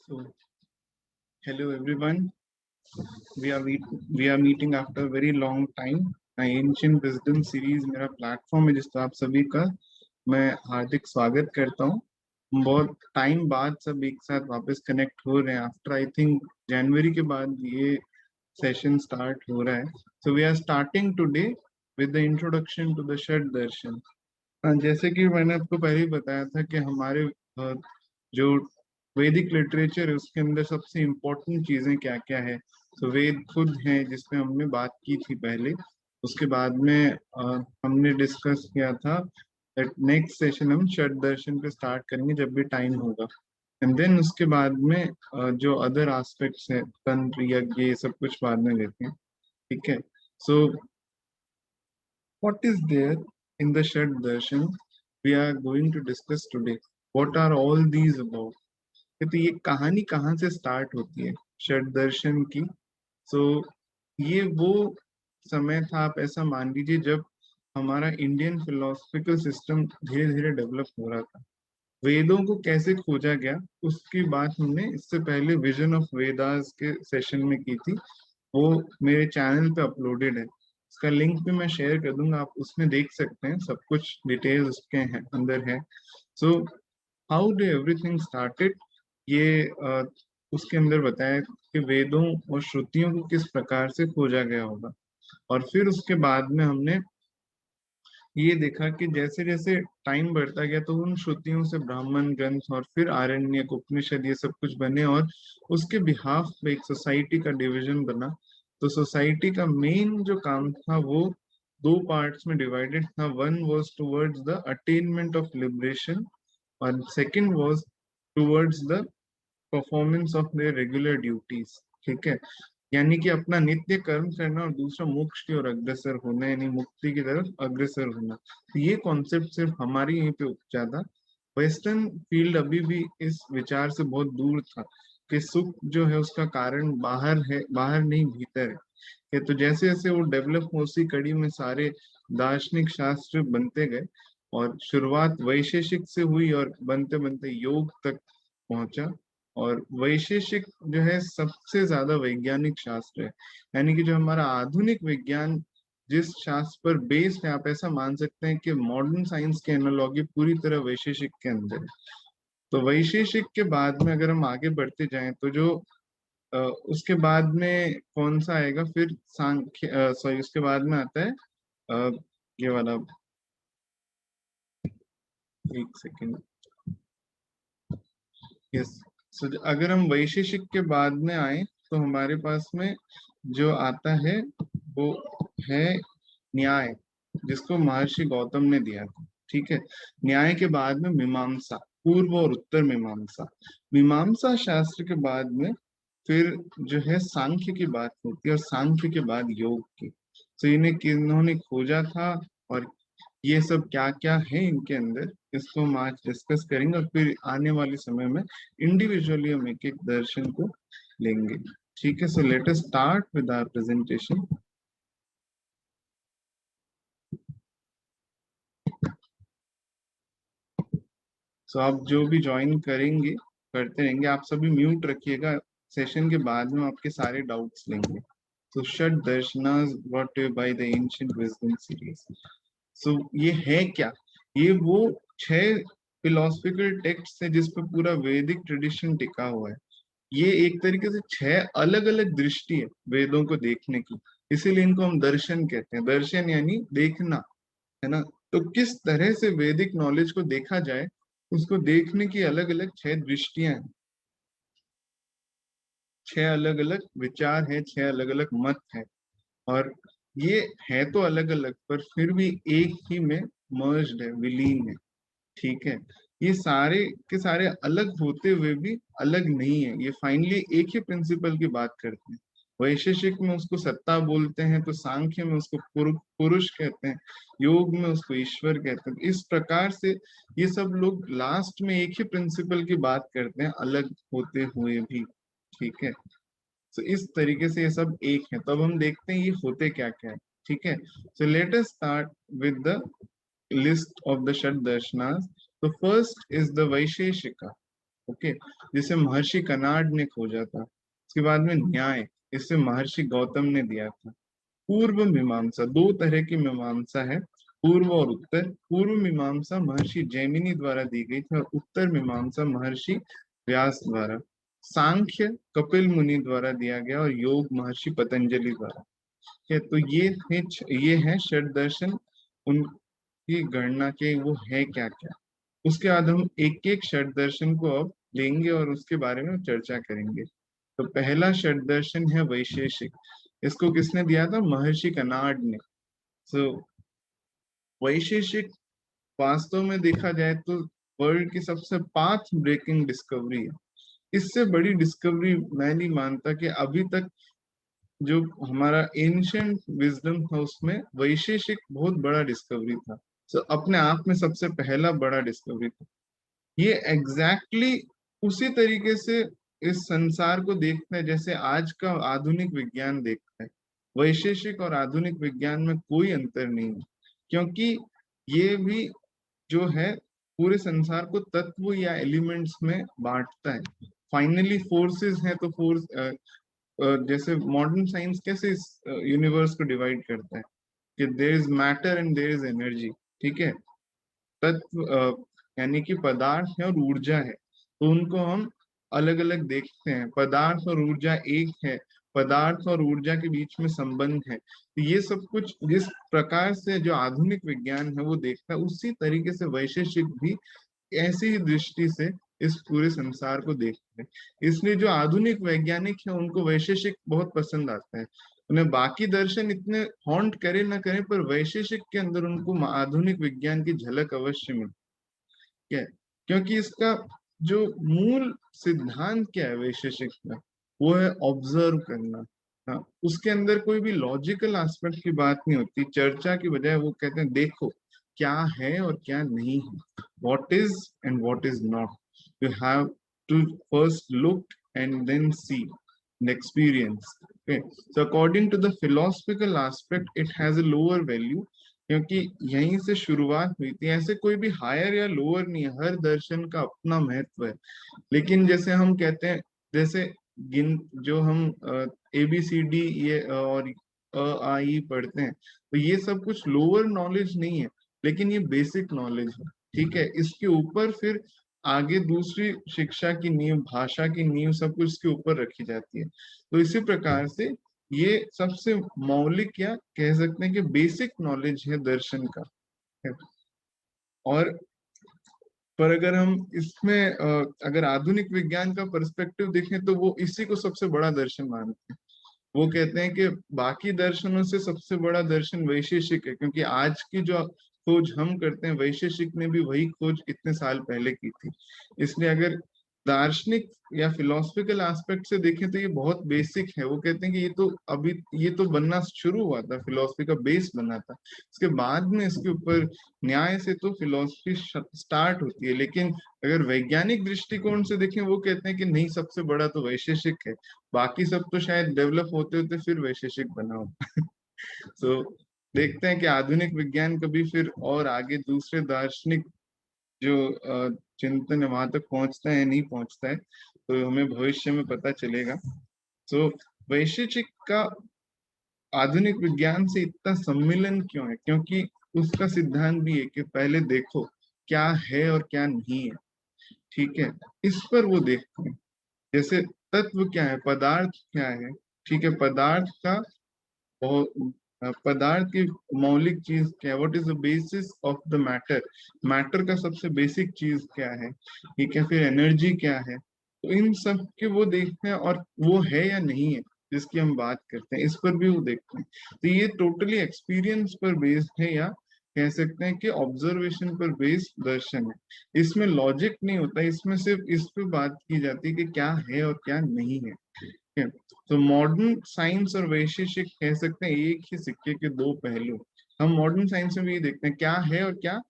So, hello everyone. We are meeting after a very long time. Ancient Wisdom series मेरा platform है जिसका आप सभी का मैं हार्दिक स्वागत करता हूँ। बहुत टाइम बाद सब एक साथ वापस कनेक्ट हो रहे हैं आफ्टर आई थिंक जनवरी के बाद ये सेशन स्टार्ट हो रहा है। So we are starting today with the introduction to the shad darshan. जैसे कि मैंने आपको पहले ही बताया था कि हमारे जो वैदिक लिटरेचर है उसके अंदर सबसे इम्पोर्टेंट चीजें क्या क्या है। तो वेद खुद है जिसमें हमने बात की थी पहले। उसके बाद में हमने डिस्कस किया था नेक्स्ट सेशन हम षड दर्शन पे स्टार्ट करेंगे जब भी टाइम होगा। एंड देन उसके बाद में जो अदर एस्पेक्ट्स है तंत्र यज्ञ ये सब कुछ बाद में लेते हैं। ठीक है। So what is there in the shad darshan we are going to discuss today. What are all these about? तो ये कहानी कहाँ से स्टार्ट होती है षड दर्शन की। सो ये वो समय था, आप ऐसा मान लीजिए जब हमारा इंडियन फिलोसफिकल सिस्टम धीरे धीरे डेवलप हो रहा था। वेदों को कैसे खोजा गया उसकी बात हमने इससे पहले विजन ऑफ वेदास के सेशन में की थी। वो मेरे चैनल पे अपलोडेड है, उसका लिंक भी मैं शेयर कर दूंगा, आप उसमें देख सकते हैं, सब कुछ डिटेल्स उसके हैं अंदर है। So how do everything started, ये उसके अंदर बताया कि वेदों और श्रुतियों को किस प्रकार से खोजा गया होगा। और फिर उसके बाद में हमने ये देखा कि जैसे जैसे टाइम बढ़ता गया तो उन श्रुतियों से ब्राह्मण ग्रंथ और फिर आरण्यक उपनिषद ये सब कुछ बने और उसके बिहाफ पे एक सोसाइटी का डिवीजन बना। तो सोसाइटी का मेन जो काम था वो दो पार्ट्स में डिवाइडेड था। One was towards the attainment of liberation और second was towards the performance of their regular duties. ठीक है, यानी कि अपना नित्य कर्म करना और दूसरा मोक्ष की ओर अग्रसर होना, यानी मुक्ति की तरफ अग्रसर होना। तो ये कॉन्सेप्ट सिर्फ हमारे यहीं पे उपजा था। वेस्टर्न फील्ड अभी भी इस विचार से बहुत दूर था कि सुख जो है उसका कारण बाहर है, बाहर नहीं भीतर है। तो जैसे जैसे वो डेवलप हो उसी कड़ी में सारे दार्शनिक शास्त्र बनते गए और शुरुआत वैशेषिक से हुई और बनते बनते योग तक पहुंचा। और वैशेषिक जो है सबसे ज्यादा वैज्ञानिक शास्त्र है, यानी कि जो हमारा आधुनिक विज्ञान जिस शास्त्र पर बेस्ड है, आप ऐसा मान सकते हैं कि मॉडर्न साइंस की एनालॉजी पूरी तरह वैशेषिक के अंदर है। तो वैशेषिक के बाद में अगर हम आगे बढ़ते जाएं तो जो उसके बाद में कौन सा आएगा फिर, सांख्य, सॉरी उसके बाद में आता है ये वाला, एक सेकेंड, यस। सो अगर हम वैशेषिक के बाद में आए तो हमारे पास में जो आता है वो है न्याय, जिसको महर्षि गौतम ने दिया था। ठीक है, न्याय के बाद में मीमांसा, पूर्व और उत्तर मीमांसा। मीमांसा शास्त्र के बाद में फिर जो है सांख्य की बात होती है, और सांख्य के बाद योग की। तो इन्हें किन्होंने खोजा था, और ये सब क्या क्या है इनके अंदर, इसको हम आज डिस्कस करेंगे, और फिर आने वाले समय में इंडिविजुअली हम एक एक दर्शन को लेंगे। ठीक है, so let us start with our presentation. So आप जो भी ज्वाइन करेंगे करते रहेंगे, आप सभी म्यूट रखिएगा, सेशन के बाद में आपके सारे डाउट्स लेंगे। तो shat darshanas what by the ancient wisdom series. So ये है क्या, ये वो 6 फिलोसफिकल टेक्स्ट है जिस पर पूरा वैदिक ट्रेडिशन टिका हुआ है। ये एक तरीके से 6 अलग अलग दृष्टि है वेदों को देखने की, इसीलिए इनको हम दर्शन कहते हैं। दर्शन यानी देखना, है ना। तो किस तरह से वैदिक नॉलेज को देखा जाए, उसको देखने की अलग अलग 6 दृष्टियां हैं, 6 अलग अलग विचार है, 6 अलग अलग मत है। और ये है तो अलग अलग, पर फिर भी एक ही में मर्ज्ड है, विलीन है। ठीक है, ये सारे के सारे अलग होते हुए भी अलग नहीं है, ये फाइनली एक ही प्रिंसिपल की बात करते हैं। वैशेषिक में उसको सत्ता बोलते हैं, तो सांख्य में उसको पुरुष कहते हैं, योग में उसको ईश्वर कहते हैं। इस प्रकार से ये सब लोग लास्ट में एक ही प्रिंसिपल की बात करते हैं, अलग होते हुए भी। ठीक है, तो इस तरीके से ये सब एक है। तब हम देखते हैं ये होते क्या क्या है। ठीक है, so let us start with the list of the shat darshanas. तो first is the Vaisheshika, okay, जिसे महर्षि कनाड ने खोजा था। उसके बाद में न्याय, इसे महर्षि गौतम ने दिया था। पूर्व मीमांसा, 2 तरह की मीमांसा है, पूर्व और उत्तर। पूर्व मीमांसा महर्षि जैमिनी द्वारा दी गई थी, और उत्तर मीमांसा महर्षि व्यास द्वारा। सांख्य कपिल मुनि द्वारा दिया गया, और योग महर्षि पतंजलि द्वारा। है, तो ये है षट दर्शन, उनकी गणना के वो है क्या क्या। उसके बाद हम एक एक षट दर्शन को अब लेंगे और उसके बारे में चर्चा करेंगे। तो पहला षट दर्शन है वैशेषिक। इसको किसने दिया था? महर्षि कनाड ने। सो वैशेषिक वास्तव में देखा जाए तो वर्ल्ड की सबसे पाथ ब्रेकिंग डिस्कवरी है। इससे बड़ी डिस्कवरी मैं नहीं मानता कि अभी तक जो हमारा एंशियंट विजडम था उसमें वैशेषिक बहुत बड़ा डिस्कवरी था। सो अपने आप में सबसे पहला बड़ा डिस्कवरी था। ये एग्जैक्टली उसी तरीके से इस संसार को देखता है जैसे आज का आधुनिक विज्ञान देखता है। वैशेषिक और आधुनिक विज्ञान में कोई अंतर नहीं है, क्योंकि ये भी जो है पूरे संसार को तत्व या एलिमेंट्स में बांटता है। फाइनली फोर्सेस है, तो फोर्स जैसे मॉडर्न साइंस कैसे इस यूनिवर्स को डिवाइड करता है कि there is matter and there is energy. ठीक है, तत्व यानी कि पदार्थ है और ऊर्जा है, तो उनको हम अलग अलग देखते हैं। पदार्थ और ऊर्जा एक है, पदार्थ और ऊर्जा के बीच में संबंध है। तो ये सब कुछ जिस प्रकार से जो आधुनिक विज्ञान है वो देखता है, उसी तरीके से वैशेषिक भी ऐसी ही दृष्टि से इस पूरे संसार को देखते हैं। इसलिए जो आधुनिक वैज्ञानिक है उनको वैशेषिक बहुत पसंद आता है। उन्हें बाकी दर्शन इतने हॉन्ट करे ना करे, पर वैशेषिक के अंदर उनको आधुनिक विज्ञान की झलक अवश्य मिलती है। क्योंकि इसका जो मूल सिद्धांत क्या है वैशेषिक का, वो है ऑब्जर्व करना। हाँ, उसके अंदर कोई भी लॉजिकल एस्पेक्ट की बात नहीं होती, चर्चा की बजाय वो कहते हैं देखो क्या है और क्या नहीं है, what is and what is not. You have to first look and then see and experience. Okay, so according to the philosophical aspect it has a lower value, क्योंकि यहीं से शुरुआत हुई थी। ऐसे कोई भी हायर या लोअर नहीं है, हर दर्शन का अपना महत्व है। लेकिन जैसे हम कहते हैं, जैसे गिन जो हम ABCD ये और I पढ़ते हैं, तो ये सब कुछ लोअर नॉलेज नहीं है, लेकिन ये बेसिक नॉलेज है। ठीक है, इसके ऊपर फिर आगे दूसरी शिक्षा की नींव, भाषा की नींव सब कुछ इसके ऊपर रखी जाती है। तो इसी प्रकार से ये सबसे मौलिक या कह सकते हैं कि बेसिक नॉलेज है दर्शन का। और पर अगर हम इसमें अगर आधुनिक विज्ञान का पर्सपेक्टिव देखें तो वो इसी को सबसे बड़ा दर्शन मानते हैं। वो कहते हैं कि बाकी दर्शनों से सबसे बड़ा दर्शन वैशेषिक है, क्योंकि आज की जो खोज हम करते हैं वैशेषिक ने भी वही खोज इतने साल पहले की थी। इसलिए अगर दार्शनिक या फिलोसफिकल एस्पेक्ट से देखें तो ये बहुत बेसिक है। वो कहते हैं कि ये तो बनना शुरू हुआ था, फिलोसफी का बेस बना था, इसके बाद में इसके ऊपर न्याय से तो फिलोसफी स्टार्ट होती है। लेकिन अगर वैज्ञानिक दृष्टिकोण से देखें वो कहते हैं कि नहीं, सबसे बड़ा तो वैशेषिक है, बाकी सब तो शायद डेवलप होते होते फिर वैशेषिक बना हो। तो देखते हैं कि आधुनिक विज्ञान कभी फिर और आगे दूसरे दार्शनिक जो चिंतन है वहां तक पहुंचता है नहीं पहुंचता है, तो हमें भविष्य में पता चलेगा। तो वैशेषिक का आधुनिक विज्ञान से इतना सम्मिलन क्यों है? क्योंकि उसका सिद्धांत भी है कि पहले देखो क्या है और क्या नहीं है। ठीक है, इस पर वो देखते हैं। जैसे तत्व क्या है, पदार्थ क्या है। ठीक है, पदार्थ की मौलिक चीज क्या है, what is the basis of the matter, matter का सबसे बेसिक चीज क्या है। ठीक है, फिर एनर्जी क्या है। तो इन सब के वो देखते हैं, और वो है या नहीं है जिसकी हम बात करते हैं, इस पर भी वो देखते हैं। तो ये टोटली एक्सपीरियंस पर बेस्ड है, या कह सकते हैं कि ऑब्जर्वेशन पर बेस्ड दर्शन है। इसमें लॉजिक नहीं होता, इसमें सिर्फ इस पे बात की जाती है कि क्या है और क्या नहीं है। ठीक है, तो मॉडर्न साइंस और वैशेषिक कह सकते हैं एक ही सिक्के के दो पहलू। हम मॉडर्न साइंस में भी ये देखते हैं क्या है और क्या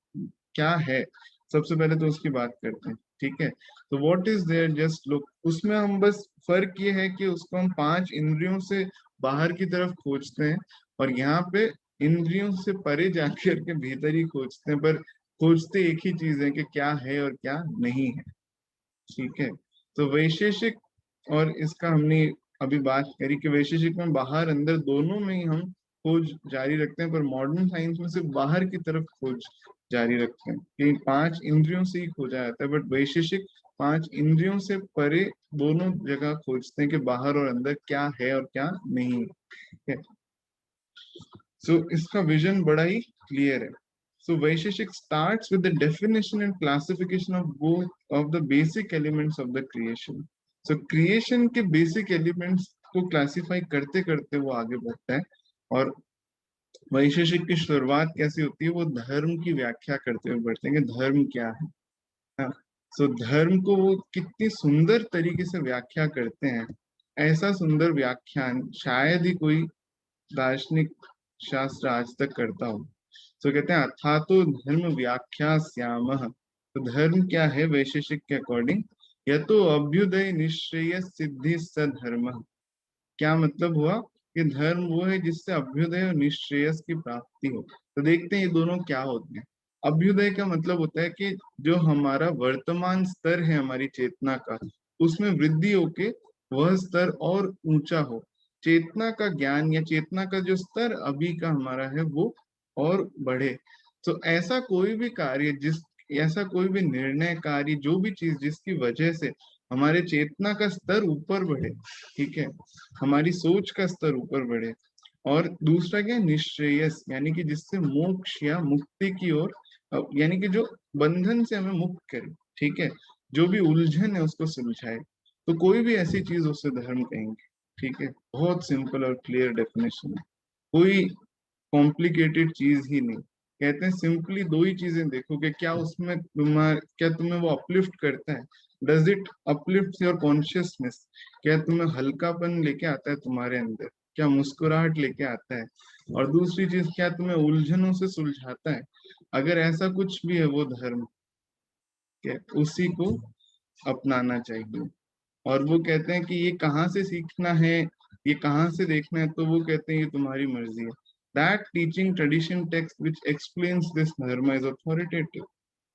क्या है। सबसे पहले तो उसकी बात करते हैं। ठीक है, तो what is there, just look. उसमें हम बस फर्क ये है कि उसको हम पांच इंद्रियों से बाहर की तरफ खोजते हैं, और यहाँ पे इंद्रियों से परे जाकर के भीतर ही खोजते हैं, पर खोजते एक ही चीज है कि क्या है और क्या नहीं है। ठीक है, तो वैशेषिक और इसका हमने अभी बात करी कि वैशेषिक में बाहर अंदर दोनों में ही हम खोज जारी रखते हैं, पर मॉडर्न साइंस में सिर्फ बाहर की तरफ खोज जारी रखते हैं कि पांच इंद्रियों से ही खोजा जाता है। बट वैशेषिक पांच इंद्रियों से परे दोनों जगह खोजते हैं कि बाहर और अंदर क्या है और क्या नहीं है। सो इसका विजन बड़ा ही क्लियर है। So Vaisheshik starts with the definition and classification of both of the basic elements of the creation. So creation के basic elements को classify करते करते वो आगे बढ़ता है। और वैशेषिक की शुरुआत कैसी होती है, वो धर्म की व्याख्या करते हुए बढ़ते हैं कि धर्म क्या है। हाँ, सो धर्म को वो कितनी सुंदर तरीके से व्याख्या करते हैं। ऐसा सुंदर व्याख्यान शायद ही कोई दार्शनिक शास्त्र आज तक करता हो। तो कहते हैं अथा तो धर्म व्याख्या श्यामः। तो धर्म क्या है वैशेषिक के अकॉर्डिंग, यह तो अभ्युदय निश्रेय सिद्धि सधर्म। क्या मतलब हुआ कि धर्म वो है जिससे अभ्युदय और निश्रेयस की प्राप्ति हो। तो देखते हैं ये दोनों क्या होते हैं। अभ्युदय का मतलब होता है कि जो हमारा वर्तमान स्तर है हमारी चेतना का, उसमें वृद्धि होके वह स्तर और ऊंचा हो। चेतना का ज्ञान या चेतना का जो स्तर अभी का हमारा है वो और बढ़े। तो ऐसा कोई भी कार्य जिस ऐसा कोई भी निर्णय कार्य जो भी चीज जिसकी वजह से हमारे चेतना का स्तर ऊपर बढ़े। ठीक है, हमारी सोच का स्तर ऊपर बढ़े। और दूसरा क्या, निश्रेयस, यानी कि जिससे मोक्ष या मुक्ति की ओर, यानी कि जो बंधन से हमें मुक्त करे। ठीक है, जो भी उलझन है उसको सुलझाए। तो कोई भी ऐसी चीज उसे धर्म कहेंगे। ठीक है, बहुत सिंपल और क्लियर डेफिनेशन है, कोई कॉम्प्लिकेटेड चीज ही नहीं। कहते हैं सिंपली दो ही चीजें देखो कि क्या उसमें क्या तुम्हें वो अपलिफ्ट करता है, does it uplift your consciousness, क्या तुम्हें हल्कापन लेके आता है तुम्हारे अंदर, क्या मुस्कुराहट लेके आता है, और दूसरी चीज क्या तुम्हें उलझनों से सुलझाता है। अगर ऐसा कुछ भी है वो धर्म के, उसी को अपनाना चाहिए। और वो कहते हैं कि ये कहाँ से सीखना है, ये कहाँ से देखना है, तो वो कहते हैं ये तुम्हारी मर्जी है। That teaching tradition text which explains this धर्म इज अथॉरिटेटिव।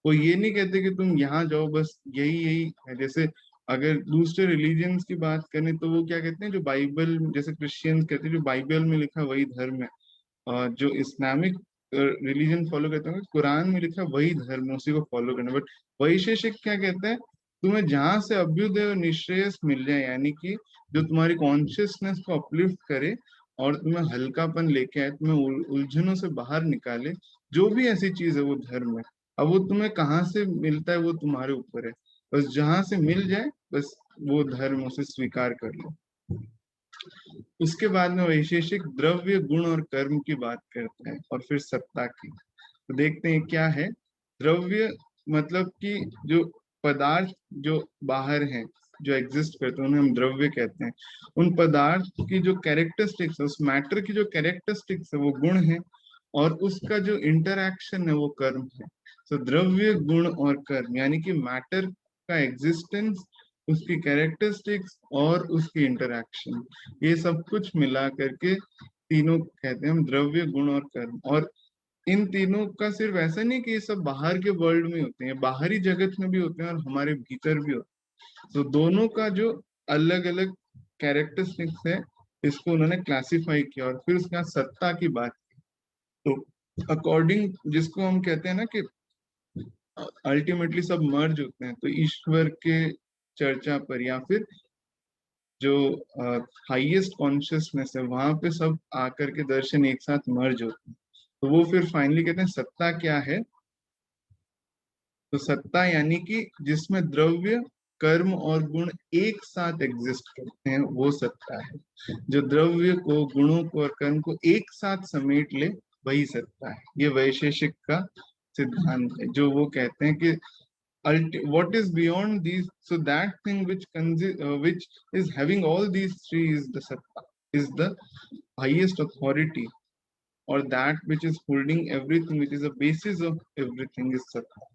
वो ये नहीं कहते कि तुम यहाँ जाओ बस यही यही है। जैसे अगर दूसरे रिलीजन्स की बात करें तो वो क्या कहते हैं, जो बाइबल, जैसे क्रिश्चियंस कहते हैं जो बाइबल में लिखा वही धर्म है। जो इस्लामिक रिलीजन फॉलो करते हैं, कुरान में लिखा है वही धर्म, उसी को फॉलो करना। बट वैशेषिक क्या कहते हैं, तुम्हें जहां से अभ्युदय और निश्रेयस मिल जाए, यानी कि जो तुम्हारी कॉन्शियसनेस को अपलिफ्ट करे और तुम्हें हल्कापन लेके आए, तुम्हें उलझनों से बाहर निकाले, जो भी ऐसी चीज है वो धर्म है। अब वो तुम्हें कहाँ से मिलता है वो तुम्हारे ऊपर है, बस जहां से मिल जाए बस वो धर्म, उसे स्वीकार कर लो। उसके बाद में वैशेषिक द्रव्य गुण और कर्म की बात करते हैं, और फिर सत्ता की। तो देखते हैं क्या है द्रव्य, मतलब कि जो पदार्थ जो बाहर हैं, जो एग्जिस्ट करते हैं, उन्हें हम द्रव्य कहते हैं। उन पदार्थ की जो कैरेक्टरिस्टिक्स है, उस मैटर की जो कैरेक्टरिस्टिक्स है वो गुण है, और उसका जो इंटरैक्शन है वो कर्म है। तो द्रव्य गुण और कर्म, यानी कि मैटर का एग्जिस्टेंस, उसकी कैरेक्टरिस्टिक्स और उसकी इंटरैक्शन, ये सब कुछ मिला करके तीनों कहते हैं हम द्रव्य गुण और कर्म। और इन तीनों का सिर्फ ऐसा नहीं कि ये सब बाहर के वर्ल्ड में होते हैं, बाहरी जगत में भी होते हैं और हमारे भीतर भी होते हैं। तो दोनों का जो अलग अलग कैरेक्टरिस्टिक्स है, इसको उन्होंने क्लासिफाई किया, और फिर उसके बाद सत्ता की बात की। तो अकॉर्डिंग, जिसको हम कहते हैं ना कि अल्टीमेटली सब मर्ज होते हैं, तो ईश्वर के चर्चा पर, या फिर जो हाईएस्ट कॉन्शियसनेस है, वहां पे सब आकर के दर्शन एक साथ मर्ज होते हैं। तो वो फिर फाइनली कहते हैं सत्ता क्या है। तो सत्ता यानी कि जिसमें द्रव्य, कर्म और गुण एक साथ एग्जिस्ट करते हैं, वो सत्ता है। जो द्रव्य को, गुणों को और कर्म को एक साथ समेट ले, वही सत्ता है। ये वैशेषिक का सिद्धांत है, जो वो कहते हैं कि what is beyond these, so that thing which is having all these three is the satta, is the highest authority, or that which is holding everything, which is the basis of everything, is satta.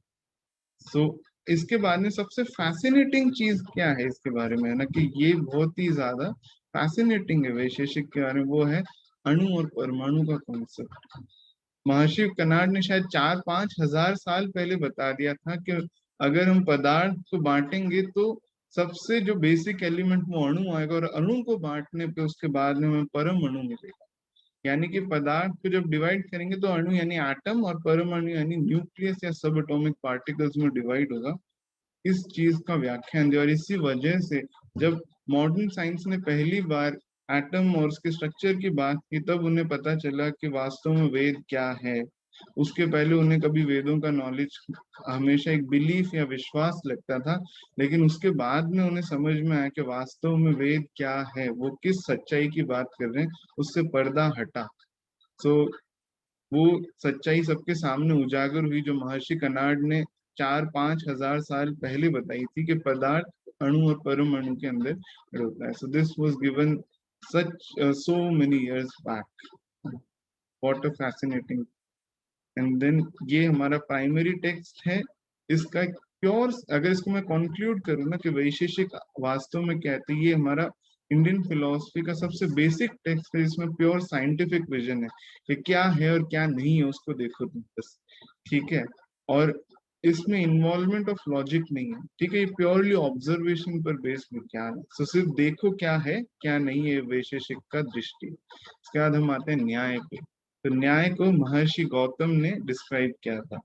So इसके बाद में सबसे fascinating चीज क्या है इसके बारे में, है ना, कि ये बहुत ही ज्यादा फैसिनेटिंग है वैशेषिक के बारे में, वो है अणु और परमाणु का कॉन्सेप्ट। महर्षि कनाड ने शायद 4-5 हजार साल पहले बता दिया था कि अगर हम पदार्थ को बांटेंगे तो सबसे जो बेसिक एलिमेंट वो अणु आएगा, और अणु को बांटने पे उसके बाद में हमें परम अणु मिलेगा। यानी कि पदार्थ को जब डिवाइड करेंगे तो अणु यानी एटम, और परमाणु यानी न्यूक्लियस या सब एटॉमिक पार्टिकल्स में डिवाइड होगा। इस चीज का व्याख्यान दिया, और इसी वजह से जब मॉडर्न साइंस ने पहली बार एटम और उसके स्ट्रक्चर की बात की, तब उन्हें पता चला कि वास्तव में वेद क्या है। उसके पहले उन्हें कभी वेदों का नॉलेज हमेशा एक बिलीफ या विश्वास लगता था, लेकिन उसके बाद में उन्हें समझ में आया कि वास्तव में वेद क्या है, वो किस सच्चाई की बात कर रहे हैं, उससे पर्दा हटा। सो वो सच्चाई सबके सामने उजागर हुई, जो महर्षि कनाड ने 4-5 हजार साल पहले बताई थी कि पदार्थ अणु और परमाणु के अंदर होता है। So this was given such so many years back. What a fascinating. And then ये हमारा प्राइमरी टेक्स्ट है। इसका प्योर, अगर इसको मैं कंक्लूड करूँ ना कि वैशेषिक वास्तव में क्या है, तो ये हमारा इंडियन फिलोसफी का सबसे बेसिक टेक्स्ट है, जिसमें प्योर साइंटिफिक विजन है कि क्या है और क्या नहीं है, उसको देखो तुम बस, ठीक है। और इसमें इन्वॉल्वमेंट ऑफ लॉजिक नहीं है, ठीक है, ये प्योरली ऑब्जर्वेशन पर बेस्ड विज्ञान है। तो सिर्फ देखो क्या है क्या नहीं है, वैशेषिक का दृष्टि। इसके बाद हम आते हैं न्याय पे। तो न्याय को महर्षि गौतम ने डिस्क्राइब किया था।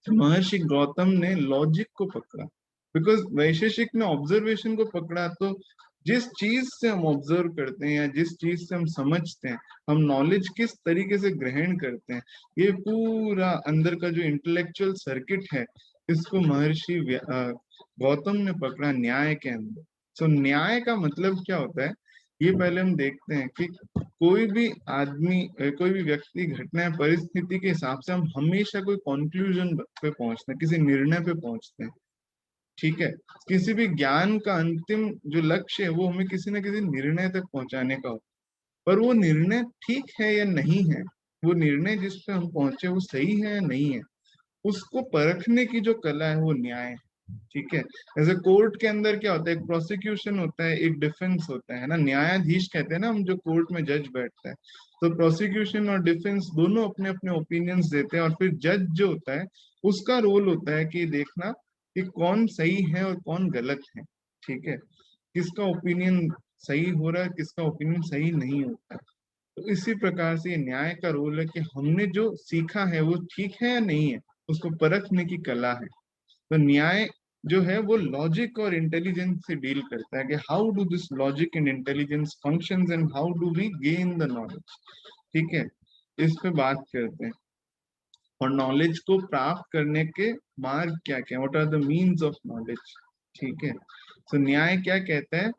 तो महर्षि गौतम ने लॉजिक को पकड़ा, बिकॉज वैशेषिक ने ऑब्जर्वेशन को पकड़ा। तो जिस चीज से हम ऑब्जर्व करते हैं या जिस चीज से हम समझते हैं, हम नॉलेज किस तरीके से ग्रहण करते हैं, ये पूरा अंदर का जो इंटेलेक्चुअल सर्किट है, इसको महर्षि गौतम ने पकड़ा न्याय के अंदर। सो न्याय का मतलब क्या होता है, ये पहले हम देखते हैं कि कोई भी आदमी, कोई भी व्यक्ति, घटना, परिस्थिति के हिसाब से हम हमेशा कोई कंक्लूजन पे पहुंचते हैं, किसी निर्णय पे पहुंचते हैं, ठीक है। किसी भी ज्ञान का अंतिम जो लक्ष्य है, वो हमें किसी न किसी निर्णय तक पहुंचाने का होता है। पर वो निर्णय ठीक है या नहीं है, वो निर्णय जिस पे हम पहुंचे वो सही है या नहीं है, उसको परखने की जो कला है वो न्याय है, ठीक है। जैसे कोर्ट के अंदर क्या होता है, एक प्रोसिक्यूशन होता है, एक डिफेंस होता है ना, न्यायाधीश कहते हैं ना हम जो कोर्ट में जज बैठता है। तो प्रोसिक्यूशन और डिफेंस दोनों अपने अपने ओपिनियंस देते हैं, और फिर जज जो होता है उसका रोल होता है कि देखना कि कौन सही है और कौन गलत है, ठीक है, किसका ओपिनियन सही हो रहा है, किसका ओपिनियन सही नहीं होता है। तो तो इसी प्रकार से ये न्याय का रोल है कि हमने जो सीखा है वो ठीक है या नहीं है, उसको परखने की कला है। तो न्याय जो है वो लॉजिक और इंटेलिजेंस से डील करता है कि how do this logic and intelligence functions and how do we gain the knowledge. ठीक है, इस पे बात करते हैं। और नॉलेज को प्राप्त करने के मार्ग क्या क्या, what are the means of knowledge. ठीक है, तो न्याय क्या कहता है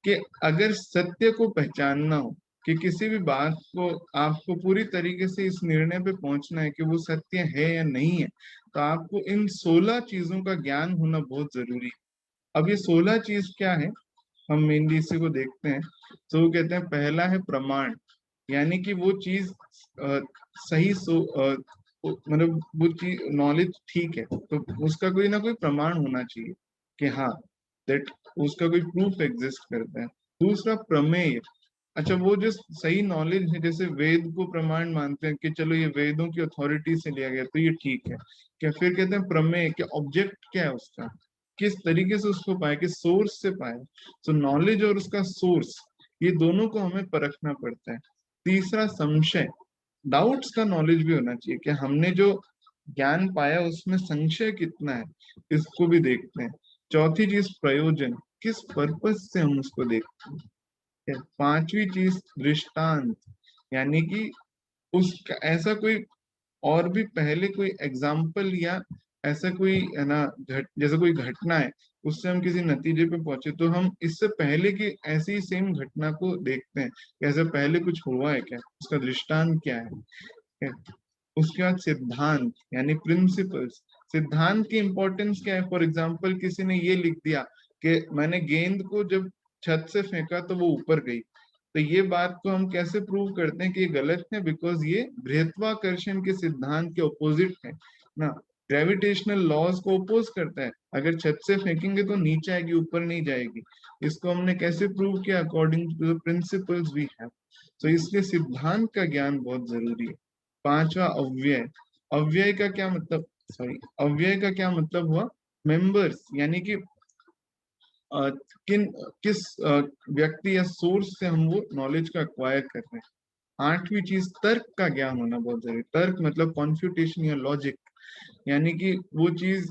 कि अगर सत्य को पहचानना हो, कि किसी भी बात को आपको पूरी तरीके से इस निर्णय पे पहुंचना है कि वो सत्य है या नहीं है, तो आपको इन 16 चीजों का ज्ञान होना बहुत जरूरी है। अब ये 16 चीज क्या है, हम मेनली इसी को देखते हैं। तो वो कहते हैं पहला है प्रमाण, यानी कि वो चीज सही मतलब वो चीज नॉलेज ठीक है तो उसका कोई ना कोई प्रमाण होना चाहिए कि हाँ दैट उसका कोई प्रूफ एग्जिस्ट करता है। दूसरा प्रमेय, अच्छा वो जो सही नॉलेज है, जैसे वेद को प्रमाण मानते हैं कि चलो ये वेदों की अथॉरिटी से लिया गया तो ये ठीक है क्या, फिर कहते हैं प्रमेय कि ऑब्जेक्ट क्या है उसका, किस तरीके से उसको पाए, किस सोर्स से पाए। तो नॉलेज और उसका सोर्स, ये दोनों को हमें परखना पड़ता है। तीसरा संशय, डाउट्स का नॉलेज भी होना चाहिए कि हमने जो ज्ञान पाया उसमें संशय कितना है, इसको भी देखते हैं। चौथी चीज प्रयोजन, किस पर्पज से हम उसको देखते हैं। पांचवी चीज दृष्टांत, यानी कि उसका ऐसा कोई और भी पहले कोई एग्जाम्पल या ऐसा कोई है ना जैसे कोई घटना है उससे हम किसी नतीजे पे पहुंचे तो हम इससे पहले की ऐसी सेम घटना को देखते हैं कि ऐसा पहले कुछ हुआ है क्या, उसका दृष्टांत क्या है। उसके बाद सिद्धांत यानी प्रिंसिपल्स, सिद्धांत की इंपॉर्टेंस क्या है। फॉर एग्जाम्पल किसी ने ये लिख दिया कि मैंने गेंद को जब छत से फेंका तो वो ऊपर गई, तो ये बात को हम कैसे प्रूव करते हैं कि ये गलत है, बिकॉज ये गुरुत्वाकर्षण के सिद्धांत के ऑपोजिट है ना, ग्रेविटेशनल लॉज को अपोज करता है। अगर छत से फेंकेंगे तो नीचे आएगी, ऊपर नहीं जाएगी। इसको हमने कैसे प्रूव किया, according to the principles we have. तो इसलिए सिद्धांत का ज्ञान बहुत जरूरी है। पांचवा अव्यय, अव्यय का क्या मतलब, सॉरी अव्यय का क्या मतलब हुआ, मेंबर्स, यानी कि अ, किन किस व्यक्ति या सोर्स से हम वो नॉलेज को एक्वायर कर रहे हैं। आठवीं चीज तर्क का ज्ञान होना बहुत जरूरी। तर्क मतलब कॉन्फ्यूटेशन या लॉजिक, यानी कि वो चीज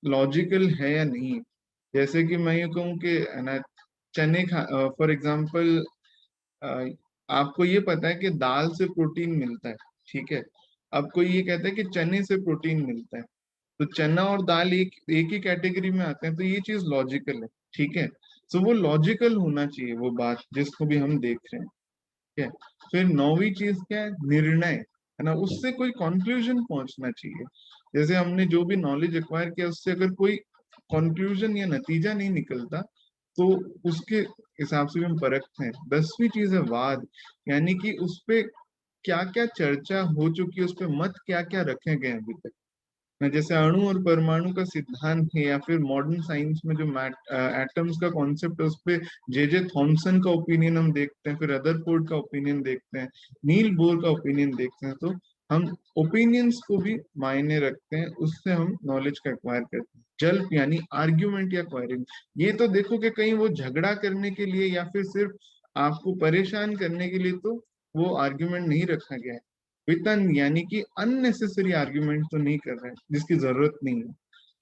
लॉजिकल है या नहीं। जैसे कि मैं ये कहूँ कि है ना चने खा, फॉर एग्जाम्पल आपको ये पता है कि दाल से प्रोटीन मिलता है, ठीक है। अब कोई ये कहता है कि चने से प्रोटीन मिलता है, तो चना और दाल एक एक ही कैटेगरी में आते हैं, तो ये चीज लॉजिकल है, ठीक है। तो वो लॉजिकल होना चाहिए वो बात जिसको भी हम देख रहे हैं, ठीक है। फिर नौवीं चीज क्या है, निर्णय, है ना, उससे कोई कंक्लूजन पहुंचना चाहिए। जैसे हमने जो भी नॉलेज एक्वायर किया उससे अगर कोई कंक्लूजन या नतीजा नहीं निकलता तो उसके हिसाब से भी हम परखते हैं। 10वीं चीज है वाद, यानी कि उस पे क्या क्या चर्चा हो चुकी है, उस पे मत क्या क्या रखे गए हैं अभी तक। जैसे अणु और परमाणु का सिद्धांत है, या फिर मॉडर्न साइंस में जो एटम्स का कॉन्सेप्ट है उस पे जे जे थॉमसन का ओपिनियन हम देखते हैं, फिर रदरफोर्ड का ओपिनियन देखते हैं, नील बोर का ओपिनियन देखते हैं। तो हम ओपिनियंस को भी मायने रखते हैं, उससे हम नॉलेज का एक्वायर करते हैं। जल्प यानी आर्ग्यूमेंट या क्वायरिंग, ये तो देखो कि कहीं वो झगड़ा करने के लिए या फिर सिर्फ आपको परेशान करने के लिए तो वो आर्ग्यूमेंट नहीं रखा गया है। वितन यानी कि अननेसेसरी आर्ग्यूमेंट तो नहीं कर रहे हैं जिसकी जरूरत नहीं है।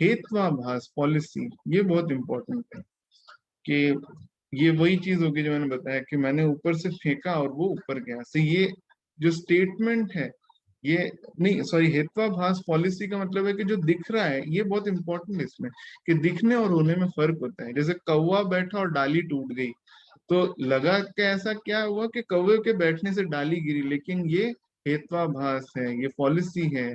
हेत्वाभास पॉलिसी, ये बहुत इंपॉर्टेंट है कि ये वही चीज होगी जो मैंने बताया कि मैंने ऊपर से फेंका और वो ऊपर गया, तो ये जो स्टेटमेंट है ये नहीं, सॉरी हेत्वाभास पॉलिसी का मतलब है कि जो दिख रहा है, ये बहुत इंपॉर्टेंट है इसमें, कि दिखने और होने में फर्क होता है। जैसे कौवा बैठा और डाली टूट गई, तो लगा कि ऐसा क्या हुआ कि कौवे के बैठने से डाली गिरी, लेकिन ये हेत्वाभास है, ये पॉलिसी है,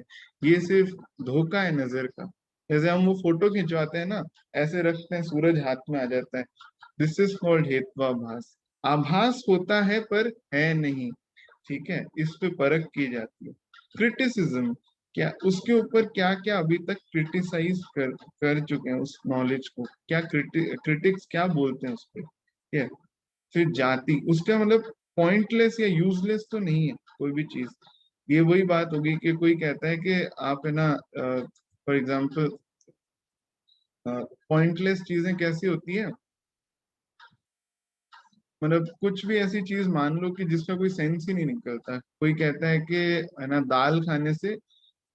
ये सिर्फ धोखा है नजर का। जैसे हम वो फोटो खिंचवाते हैं ना, ऐसे रखते हैं सूरज हाथ में आ जाता है, दिस इज कॉल्ड हेत्वाभास। आभास होता है पर है नहीं, ठीक है, इस पे परख की जाती है। क्रिटिसिज्म, क्या उसके ऊपर क्या क्या अभी तक क्रिटिसाइज कर चुके हैं उस नॉलेज को, क्या क्रिटिक्स क्या बोलते हैं उस पर, ठीक है। फिर जाति, उसका मतलब पॉइंटलेस या यूजलेस तो नहीं है कोई भी चीज। ये वही बात होगी कि कोई कहता है कि आप है ना, फॉर एग्जाम्पल पॉइंटलेस चीजें कैसी होती है, मतलब कुछ भी ऐसी चीज मान लो कि जिसका कोई सेंस ही नहीं निकलता। कोई कहता है कि है ना दाल खाने से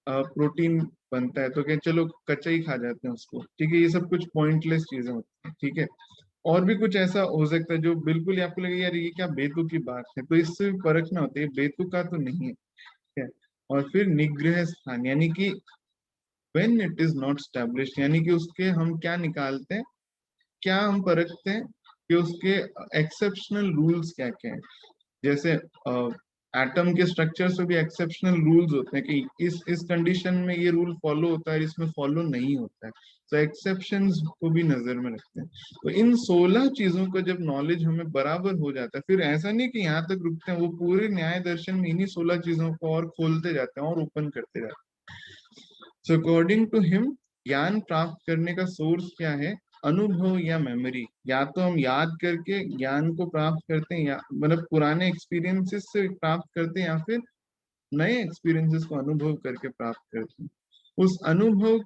प्रोटीन बनता है, तो क्या चलो कच्चा ही खा जाते हैं उसको, ठीक है। ये सब कुछ पॉइंटलेस चीजें होती हैं, ठीक है। और भी कुछ ऐसा हो सकता है जो बिल्कुल ही आपको लगे यार ये क्या बेतुकी की बात है, तो इससे भी परखना होता है, ये बेतुका तो नहीं है, ठीक है। और फिर निग्रह स्थान, यानी कि when it is not established, यानी कि उसके हम क्या निकालते हैं, क्या हम परखते हैं कि उसके एक्सेप्शनल रूल्स क्या क्या है। जैसे एटम के स्ट्रक्चर से भी एक्सेप्शनल रूल्स होते हैं कि इस कंडीशन में ये रूल फॉलो होता है, इसमें फॉलो नहीं होता है। तो एक्सेप्शंस को भी नजर में रखते हैं। तो इन 16 चीजों का जब नॉलेज हमें बराबर हो जाता है, फिर ऐसा नहीं कि यहाँ तक रुकते हैं, वो पूरे न्याय दर्शन में इन्हीं 16 चीजों को और खोलते जाते हैं और ओपन करते जाते हैं। सो अकॉर्डिंग टू हिम, ज्ञान प्राप्त करने का सोर्स क्या है, अनुभव या मेमोरी। या तो हम याद करके ज्ञान को प्राप्त करते हैं, या मतलब पुराने एक्सपीरियंसेस से प्राप्त करते हैं, या फिर नए एक्सपीरियंसेस को अनुभव करके प्राप्त करते हैं। उस अनुभव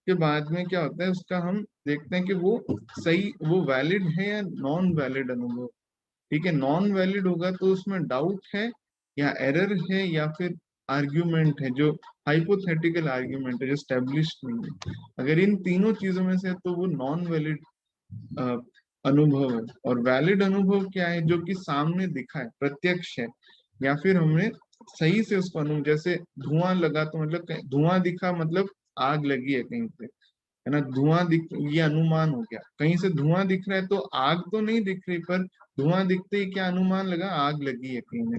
के बाद में क्या होता है, उसका हम देखते हैं कि वो सही, वो वैलिड है या नॉन वैलिड अनुभव, ठीक है। नॉन वैलिड होगा तो उसमें डाउट है या एरर है या फिर आर्ग्यूमेंट है, जो हाइपोथेटिकल आर्ग्यूमेंट है, जो स्टेब्लिश्ड नहीं है। अगर इन तीनों चीजों में से है, तो वो नॉन वैलिड अनुभव है। और वैलिड अनुभव क्या है, जो कि सामने दिखा है, प्रत्यक्ष है, या फिर हमने सही से उसको अनुभव, जैसे धुआं लगा तो मतलब धुआं दिखा मतलब आग लगी है कहीं पे, है ना। धुआं दिख, ये अनुमान हो गया। कहीं से धुआं दिख रहा है तो आग तो नहीं दिख रही, पर धुआं दिखते ही क्या अनुमान लगा, आग लगी है कहीं में।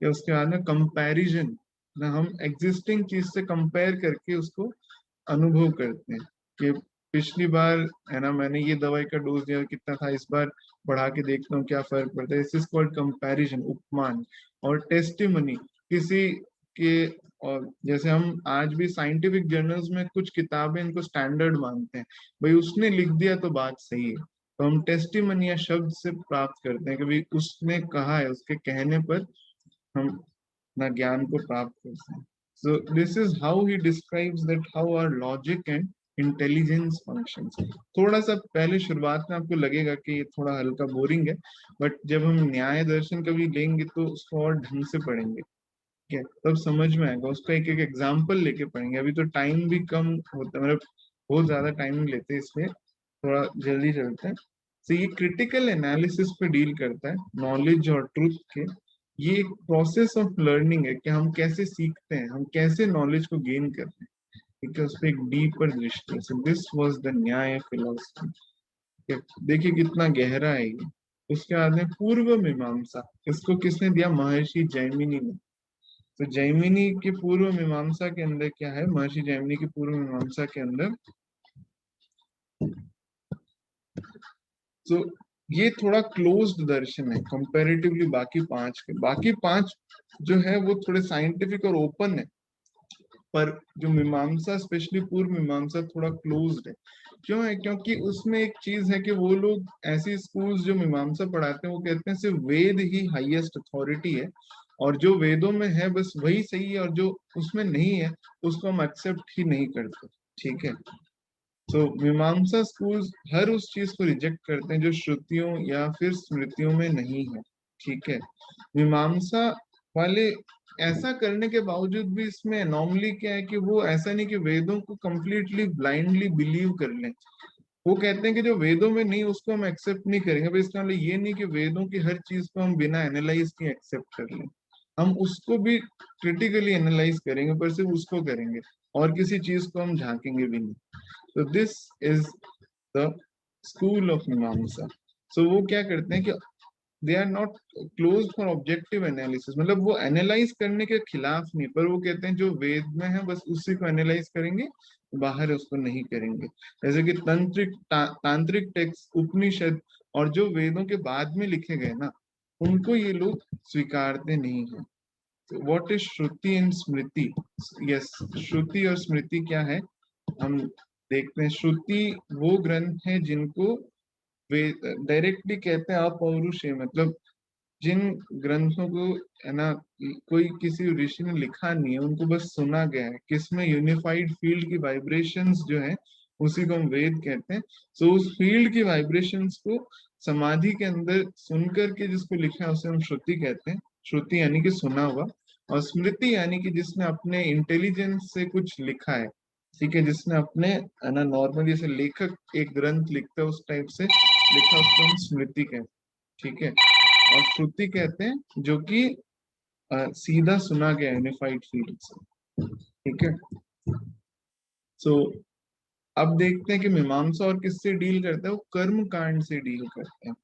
या उसके बाद में कंपैरिजन, ना हम एग्जिस्टिंग चीज से कंपेयर करके उसको अनुभव करते हैं कि पिछली बार, है ना, मैंने ये दवाई का डोज दिया कितना था, इस बार बढ़ा के देखता हूँ क्या फर्क पड़ता है। दिस इज कॉल्ड कंपैरिजन, उपमान। और टेस्टिमनी, किसी के, और जैसे हम आज भी साइंटिफिक जर्नल्स में कुछ किताबें इनको स्टैंडर्ड मानते हैं, भाई उसने लिख दिया तो बात सही है। तो हम टेस्टिमनी या शब्द से प्राप्त करते हैं कि भाई उसने कहा है, उसके कहने पर हम अपना ज्ञान को प्राप्त करते हैं। So this is how he describes that how our logic and intelligence functions. थोड़ा सा पहले शुरुआत में आपको लगेगा कि ये थोड़ा हल्का बोरिंग है, बट जब हम न्याय दर्शन कभी लेंगे तो उसको और ढंग से पढ़ेंगे, ठीक है, तब समझ में आएगा। उसका एक एक एग्जाम्पल लेके पढ़ेंगे। अभी तो टाइम भी कम होता है, मतलब बहुत ज्यादा टाइम नहीं लेते, इसलिए थोड़ा जल्दी चलते हैं। तो ये क्रिटिकल एनालिसिस पे डील करता है, नॉलेज और ट्रुथ के। ये एक प्रोसेस ऑफ लर्निंग है कि हम कैसे सीखते हैं, हम कैसे नॉलेज को गेन करते हैं, ठीक है। उस पर एक डीपर दृष्टि। सो दिस वाज द न्याय फिलोसफी। देखिए कितना गहरा है ये। उसके बाद में पूर्व मीमांसा, इसको किसने दिया, महर्षि जैमिनी ने। तो जैमिनी की पूर्व मीमांसा के अंदर क्या है, महर्षि जैमिनी की पूर्व मीमांसा के अंदर, तो ये थोड़ा क्लोज्ड दर्शन है कंपैरेटिवली बाकी पांच के। बाकी पांच जो है वो थोड़े साइंटिफिक और ओपन है, पर जो मीमांसा, स्पेशली पूर्व मीमांसा, थोड़ा क्लोज्ड है। क्यों है, क्योंकि उसमें एक चीज है कि वो लोग, ऐसी स्कूल्स जो मीमांसा पढ़ाते हैं, वो कहते हैं सिर्फ वेद ही हाईएस्ट अथॉरिटी है, और जो वेदों में है बस वही सही है, और जो उसमें नहीं है उसको हम एक्सेप्ट ही नहीं करते, ठीक है। तो मीमांसा स्कूल्स हर उस चीज को रिजेक्ट करते हैं जो श्रुतियों या फिर स्मृतियों में नहीं है, ठीक है। मीमांसा वाले ऐसा करने के बावजूद भी इसमें एनॉमली क्या है कि वो ऐसा नहीं कि वेदों को कंप्लीटली ब्लाइंडली बिलीव कर लें। वो कहते हैं कि जो वेदों में नहीं उसको हम एक्सेप्ट नहीं करेंगे, पर इसका मतलब ये नहीं कि वेदों की हर चीज को हम बिना एनालाइज के एक्सेप्ट कर लें। हम उसको भी क्रिटिकली एनालाइज करेंगे, पर सिर्फ उसको करेंगे, और किसी चीज को हम झांकेंगे भी नहीं। तो this is the school of Mimamsa. So वो क्या करते हैं कि they are not close for objective analysis, मतलब वो एनालाइज करने के खिलाफ नहीं, पर वो कहते हैं जो वेद में है बस उसी को एनालाइज करेंगे, बाहर है उसको नहीं करेंगे। जैसे कि तांत्रिक टेक्स्ट, उपनिषद, और जो वेदों के बाद में लिखे गए ना, उनको ये लोग स्वीकारते नहीं है। What is Shruti and Smriti? Yes, Shruti और स्मृति क्या है, हम देखते हैं। श्रुति वो ग्रंथ है जिनको वे डायरेक्टली कहते हैं अपौरुषेय, मतलब जिन ग्रंथों को, है ना, कोई किसी ऋषि ने लिखा नहीं है, उनको बस सुना गया है, किसमें यूनिफाइड फील्ड की वाइब्रेशंस जो है उसी को हम वेद कहते हैं। सो उस फील्ड की वाइब्रेशंस को समाधि के अंदर सुन करके जिसको लिखा है उसे हम श्रुति कहते हैं। श्रुति यानी कि सुना हुआ, और स्मृति यानी कि जिसने अपने इंटेलिजेंस से कुछ लिखा है, ठीक है, जिसने अपने, है ना, नॉर्मली जैसे लेखक एक ग्रंथ लिखता है उस टाइप से लिखा, उसको हम स्मृति कहते हैं, ठीक है। और श्रुति कहते हैं जो कि सीधा सुना गया यूनिफाइड फील्ड से, ठीक है। सो अब देखते हैं कि मीमांसा और किससे डील करता है, वो कर्म कांड से डील करते हैं,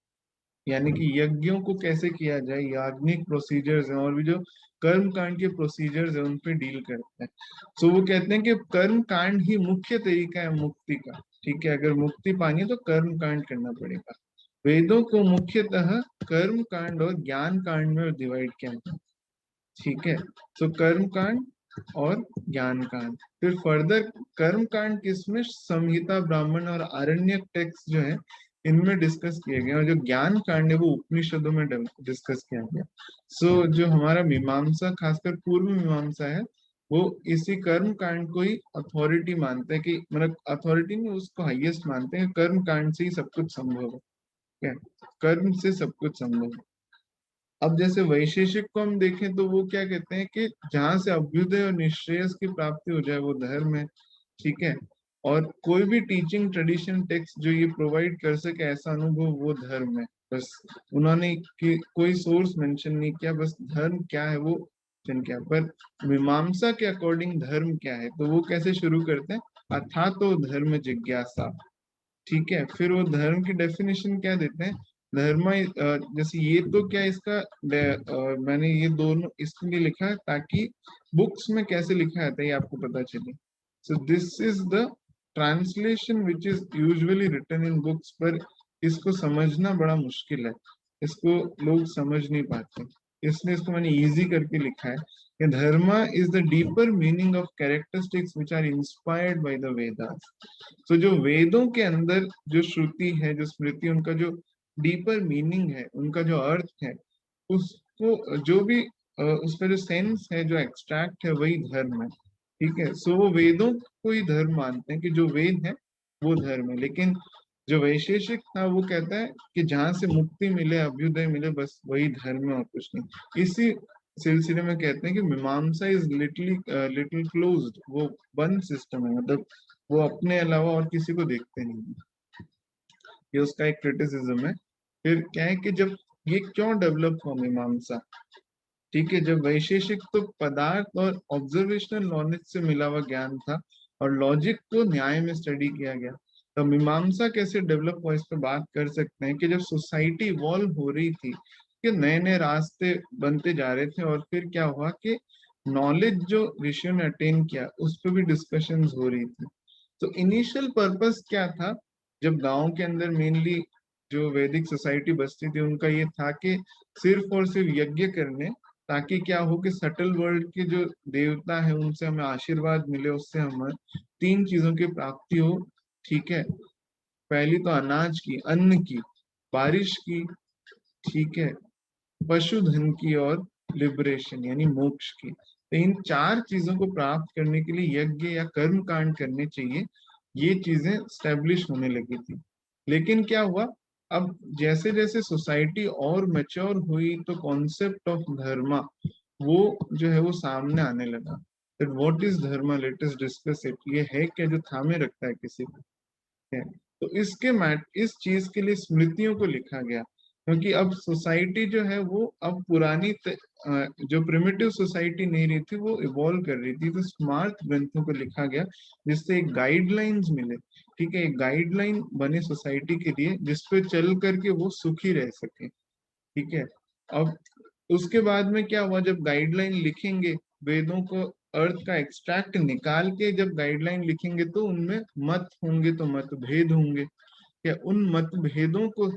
यानी कि यज्ञों को कैसे किया जाए, याज्ञिक प्रोसीजर्स हैं, और भी जो कर्म कांड के प्रोसीजर्स हैं उन पे डील करते हैं। सो वो कहते हैं कि कर्म कांड ही मुख्य तरीका है मुक्ति का, ठीक है। अगर मुक्ति पानी है तो कर्म कांड करना पड़ेगा। वेदों को मुख्यतः कर्म कांड और ज्ञान कांड में डिवाइड किया गया, ठीक है। तो कर्म कांड और ज्ञान कांड, फिर फर्दर कर्म कांड किसमें, संहिता, ब्राह्मण और आरण्यक टेक्स्ट जो है इनमें डिस्कस किए गए, और जो ज्ञान कांड है वो उपनिषदों में डिस्कस किया गया। सो जो हमारा मीमांसा, खासकर पूर्व मीमांसा है, वो इसी कर्म कांड को ही अथॉरिटी मानते हैं, कि मतलब अथॉरिटी नहीं, उसको हाईएस्ट मानते हैं। कर्म कांड से ही सब कुछ संभव है, क्या, कर्म से सब कुछ संभव है। अब जैसे वैशेषिक को हम देखें तो वो क्या कहते हैं कि जहां से अभ्युदय और निश्रेयस की प्राप्ति हो जाए वो धर्म है, ठीक है। और कोई भी टीचिंग ट्रेडिशन टेक्स्ट जो ये प्रोवाइड कर सके ऐसा अनुभव, वो धर्म है। बस उन्होंने कोई सोर्स मेंशन नहीं किया, बस धर्म क्या है वो मेंशन किया। पर मीमांसा के अकॉर्डिंग धर्म क्या है, तो वो कैसे शुरू करते हैं, अथा तो धर्म जिज्ञासा, ठीक है। फिर वो धर्म की डेफिनेशन क्या देते हैं, धर्म जैसे ये तो क्या इसका मैंने ये दोनों इसलिए लिखा है ताकि बुक्स में कैसे लिखा जाता है ये आपको पता चले। So this is the translation which is usually written in books, पर इसको समझना बड़ा मुश्किल है, इसको लोग समझ नहीं पाते, इसलिए इसको मैंने इजी करके लिखा है कि dharma is the deeper meaning of characteristics which are inspired by the Vedas. तो जो वेदों के अंदर जो श्रुति है, जो स्मृति, उनका जो डीपर मीनिंग है, उनका जो अर्थ है, उसको जो भी उसका जो सेंस है, जो एक्सट्रैक्ट है, वही धर्म है, ठीक है। सो वो वेदों को ही धर्म मानते हैं कि जो वेद है वो धर्म है। लेकिन जो वैशेषिक था वो कहता है कि जहां से मुक्ति मिले, अभ्युदय मिले, बस वही धर्म है और कुछ नहीं। इसी सिलसिले में कहते हैं कि मीमांसा इज लिटिल क्लोज्ड, वो बंद सिस्टम है, मतलब वो अपने अलावा और किसी को देखते नहीं। ये उसका एक क्रिटिसिज्म है। फिर क्या है कि जब ये क्यों डेवलप हुआ मीमांसा, ठीक है, जब वैशेषिक तो पदार्थ और ऑब्जर्वेशनल नॉलेज से मिला हुआ ज्ञान था, और लॉजिक को न्याय में स्टडी किया गया, तो मीमांसा कैसे डेवलप हुआ इस पर बात कर सकते हैं कि जब सोसाइटी इवॉल्व हो रही थी, कि नए नए रास्ते बनते जा रहे थे, और फिर क्या हुआ कि नॉलेज जो ऋषियों ने अटेन किया उस पर भी डिस्कशंस हो रही थी। तो इनिशियल पर्पस क्या था, जब गांव के अंदर मेनली जो वैदिक सोसाइटी बसती थी, उनका ये था कि सिर्फ और सिर्फ यज्ञ करने, ताकि क्या हो कि सटल वर्ल्ड के जो देवता है उनसे हमें आशीर्वाद मिले, उससे हमें तीन चीजों की प्राप्ति हो, ठीक है। पहली तो अनाज की, अन्न की, बारिश की, ठीक है, पशुधन की, और लिबरेशन यानी मोक्ष की। तो इन चार चीजों को प्राप्त करने के लिए यज्ञ या कर्म कांड करने चाहिए, ये चीजें स्टेब्लिश होने लगी थी। लेकिन क्या हुआ, अब जैसे जैसे सोसाइटी और मैच्योर हुई तो कॉन्सेप्ट ऑफ धर्मा वो जो है वो सामने आने लगा। फिर what is Dharma, let us discuss it, ये है क्या जो थामे रखता है किसी को, है। तो इसके मैट इस चीज के लिए स्मृतियों को लिखा गया, क्योंकि अब सोसाइटी जो है वो अब पुरानी जो प्रिमिटिव सोसाइटी नहीं रही थी, वो इवॉल्व कर रही थी, तो स्मार्ट ग्रंथों को लिखा गया जिससे एक गाइडलाइंस मिले, ठीक है, एक गाइडलाइन बने सोसाइटी के लिए जिसपे चल करके वो सुखी रह सके, ठीक है। अब उसके बाद में क्या हुआ, जब गाइडलाइन लिखेंगे, वेदों को अर्थ का एक्सट्रैक्ट निकाल के जब गाइडलाइन लिखेंगे, तो उनमें मत होंगे, तो मतभेद होंगे, क्या उन मतभेदों को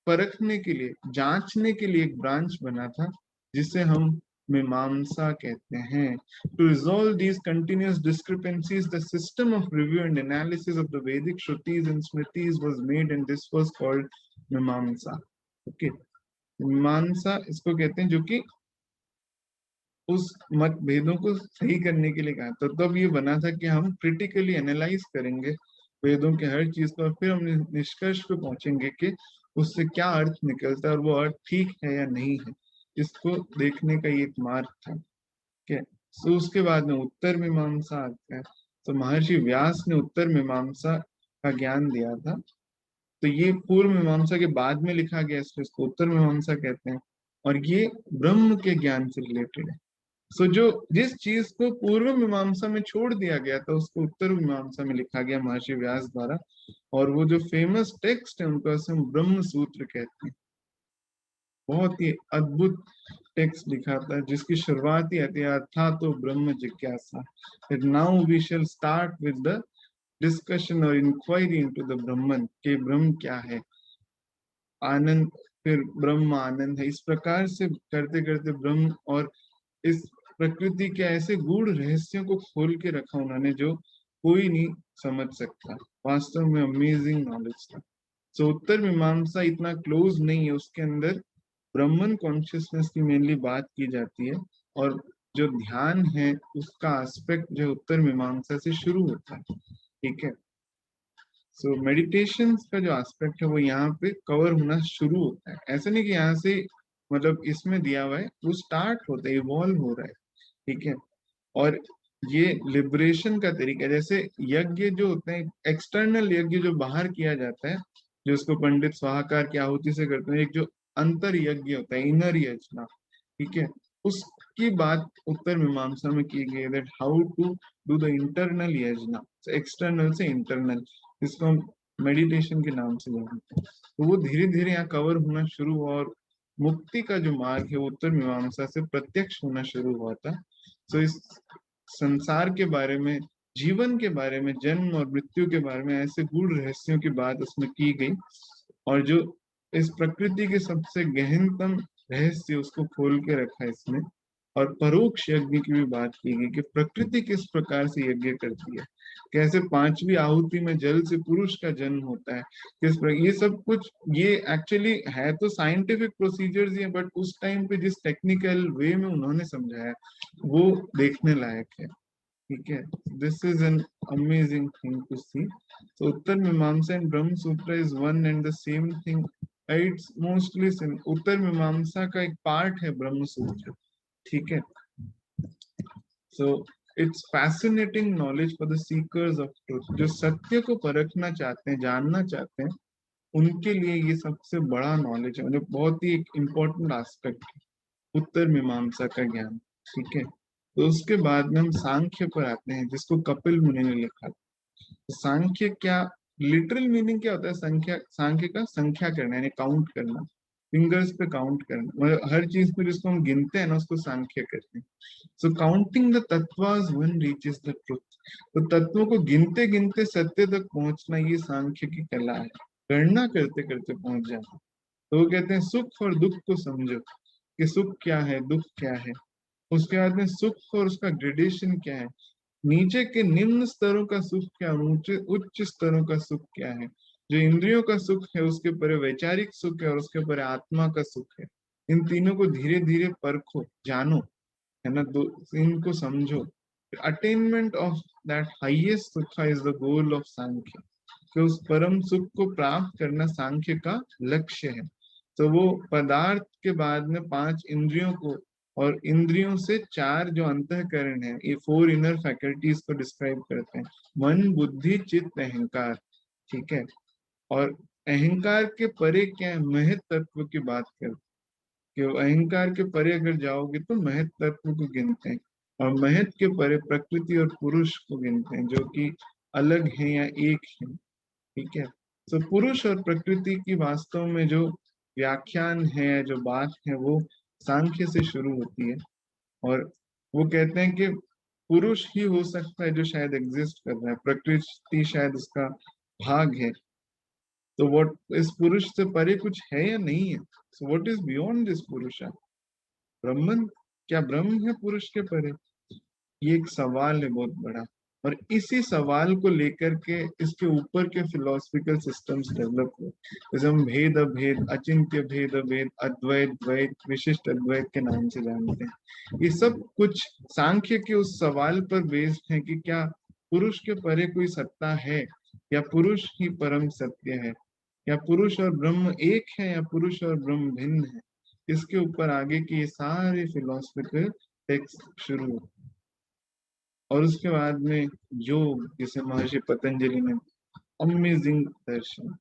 परखने के लिए, जांचने के लिए एक ब्रांच बना था जिसे हम मीमांसा कहते हैं। To resolve these continuous discrepancies the system of review and analysis of the Vedic Shrutis and Smritis was made and this was called Mimamsa, okay. Mimamsa इसको कहते हैं जो कि उस मतभेदों को सही करने के लिए कहा, तो तब ये बना था कि हम क्रिटिकली एनालाइज करेंगे वेदों के हर चीज को, और फिर हम निष्कर्ष पे पहुंचेंगे कि उससे क्या अर्थ निकलता है और वो अर्थ ठीक है या नहीं है, इसको देखने का ये एक मार्ग था। ठीक है। तो उसके बाद में उत्तर मीमांसा आता है। तो महर्षि व्यास ने उत्तर मीमांसा का ज्ञान दिया था। तो ये पूर्व मीमांसा के बाद में लिखा गया, इसलिए इसको उत्तर मीमांसा कहते हैं। और ये ब्रह्म के ज्ञान से रिलेटेड है। सो जो जिस चीज को पूर्व मीमांसा में छोड़ दिया गया था उसको उत्तर मीमांसा में लिखा गया महर्षि व्यास द्वारा। और वो जो फेमस टेक्स्ट है उनको हम ब्रह्म सूत्र कहते हैं। बहुत ही अद्भुत टेक्स्ट लिखा था जिसकी शुरुआत ही आती है था तो ब्रह्म जिज्ञासा। Now we shall start with the discussion और इंक्वायरी इनटू द ब्रह्मन, के ब्रह्म क्या है, आनंद, फिर ब्रह्म आनंद है। इस प्रकार से करते करते ब्रह्म और इस प्रकृति के ऐसे गूढ़ रहस्यों को खोल के रखा उन्होंने जो कोई नहीं समझ सकता। वास्तव में अमेजिंग नॉलेज था। सो उत्तर मीमांसा इतना क्लोज नहीं है, उसके अंदर ब्रह्मन कॉन्शियसनेस की मेनली बात की जाती है। और जो ध्यान है उसका एस्पेक्ट जो उत्तर मीमांसा से शुरू होता है। ठीक है। सो मेडिटेशन का जो एस्पेक्ट है वो यहाँ पे कवर होना शुरू होता है। ऐसा नहीं कि यहाँ से मतलब इसमें दिया हुआ है, वो स्टार्ट होता है, इवॉल्व हो रहा है। ठीक है। और ये लिबरेशन का तरीका, जैसे यज्ञ जो होते हैं एक्सटर्नल यज्ञ जो बाहर किया जाता है, जो उसको पंडित स्वाहाकार की आहुति से करते हैं, एक जो अंतर यज्ञ होता है इनर यजना, ठीक है, उसकी बात उत्तर मीमांसा में की गई है, that how to do the internal yajana, external से इंटरनल, इसको हम मेडिटेशन के नाम से जानते हैं। तो वो धीरे धीरे यहाँ कवर होना शुरू हुआ और मुक्ति का जो मार्ग है वो उत्तर मीमांसा से प्रत्यक्ष होना शुरू हुआ था। तो इस संसार के बारे में, जीवन के बारे में, जन्म और मृत्यु के बारे में ऐसे गूढ़ रहस्यों की बात उसमें की गई। और जो इस प्रकृति के सबसे गहनतम रहस्य उसको खोल के रखा है इसमें। और परोक्ष यज्ञ की भी बात की गई कि प्रकृति किस प्रकार से यज्ञ करती है, कैसे पांचवी आहुति में जल से पुरुष का जन्म होता है, किस प्रकार ये सब कुछ, ये एक्चुअली है तो साइंटिफिक प्रोसीजर्स ही है, बट उस टाइम पे जिस टेक्निकल वे में उन्होंने समझाया वो देखने लायक है। ठीक है। This is an amazing thing to see. तो Uttar Mimamsa and Brahma Sutra is one and the same thing. It's mostly Uttar Mimamsa का एक पार्ट है ब्रह्म सूत्र। ठीक है। So it's fascinating knowledge for the seekers of truth, जो सत्य को परखना चाहते हैं, जानना चाहते हैं, उनके लिए ये सबसे बड़ा नॉलेज है, मतलब बहुत ही एक इम्पोर्टेंट एस्पेक्ट है उत्तर मीमांसा का ज्ञान। ठीक है। तो उसके बाद में हम सांख्य पर आते हैं जिसको कपिल मुनि ने लिखा। तो सांख्य क्या, लिटरल मीनिंग क्या होता है संख्या, सांख्य का संख्या करना यानी काउंट करना, फिंगर्स पे काउंट करना, मतलब हर चीज पे जिसको हम गिनते हैं ना उसको सांख्य कहते हैं। So counting the tattvas one reaches the truth, तो तत्वों को गिनते गिनते सत्य तक पहुंचना ये सांख्य की कला है, गणना करते करते पहुंच जाना। तो वो कहते हैं सुख और दुख को समझो कि सुख क्या है, दुख क्या है। उसके बाद में सुख और उसका ग्रेडेशन क्या है, नीचे के निम्न स्तरों का सुख क्या, ऊंचे उच्च स्तरों का सुख क्या है, जो इंद्रियों का सुख है उसके परे वैचारिक सुख है और उसके परे आत्मा का सुख है। इन तीनों को धीरे धीरे परखो, जानो, है ना, दो इनको समझो। अटेनमेंट ऑफ दैट हाईएस्ट सुख इज द गोल ऑफ सांख्य, कि उस परम सुख को प्राप्त करना सांख्य का लक्ष्य है। तो वो पदार्थ के बाद में पांच इंद्रियों को, और इंद्रियों से चार जो अंतःकरण है, ये फोर इनर फैकल्टीज को डिस्क्राइब करते हैं, मन बुद्धि चित्त अहंकार। ठीक है। और अहंकार के परे क्या है, महत तत्व की बात करते हैं, कि अहंकार के परे अगर जाओगे तो महत तत्व को गिनते हैं, और महत के परे प्रकृति और पुरुष को गिनते हैं जो कि अलग है या एक है। ठीक है। तो पुरुष और प्रकृति की वास्तव में जो व्याख्यान है, जो बात है, वो सांख्य से शुरू होती है। और वो कहते हैं कि पुरुष ही हो सकता है जो शायद एग्जिस्ट कर रहा है, प्रकृति शायद उसका भाग है। तो व्हाट, इस पुरुष से परे कुछ है या नहीं है, so what is beyond this पुरुष, ब्रह्मन, क्या ब्रह्म है पुरुष के परे, ये एक सवाल है बहुत बड़ा। और इसी सवाल को लेकर के इसके ऊपर के फिलोसफिकल सिस्टम्स डेवलप हुए, जैसे हम भेद अभेद, अचिंत्य भेद अभेद, अद्वैत द्वैत, विशिष्ट अद्वैत के नाम से जानते हैं। ये सब कुछ सांख्य के उस सवाल पर बेस्ड है कि क्या पुरुष के परे कोई सत्ता है, या पुरुष ही परम सत्य है, या पुरुष और ब्रह्म एक है, या पुरुष और ब्रह्म भिन्न है। इसके ऊपर आगे की सारे फिलोसफिकल टेक्स्ट शुरू होते हैं। और उसके बाद में योग, जिसे महर्षि पतंजलि ने अमेजिंग दर्शन।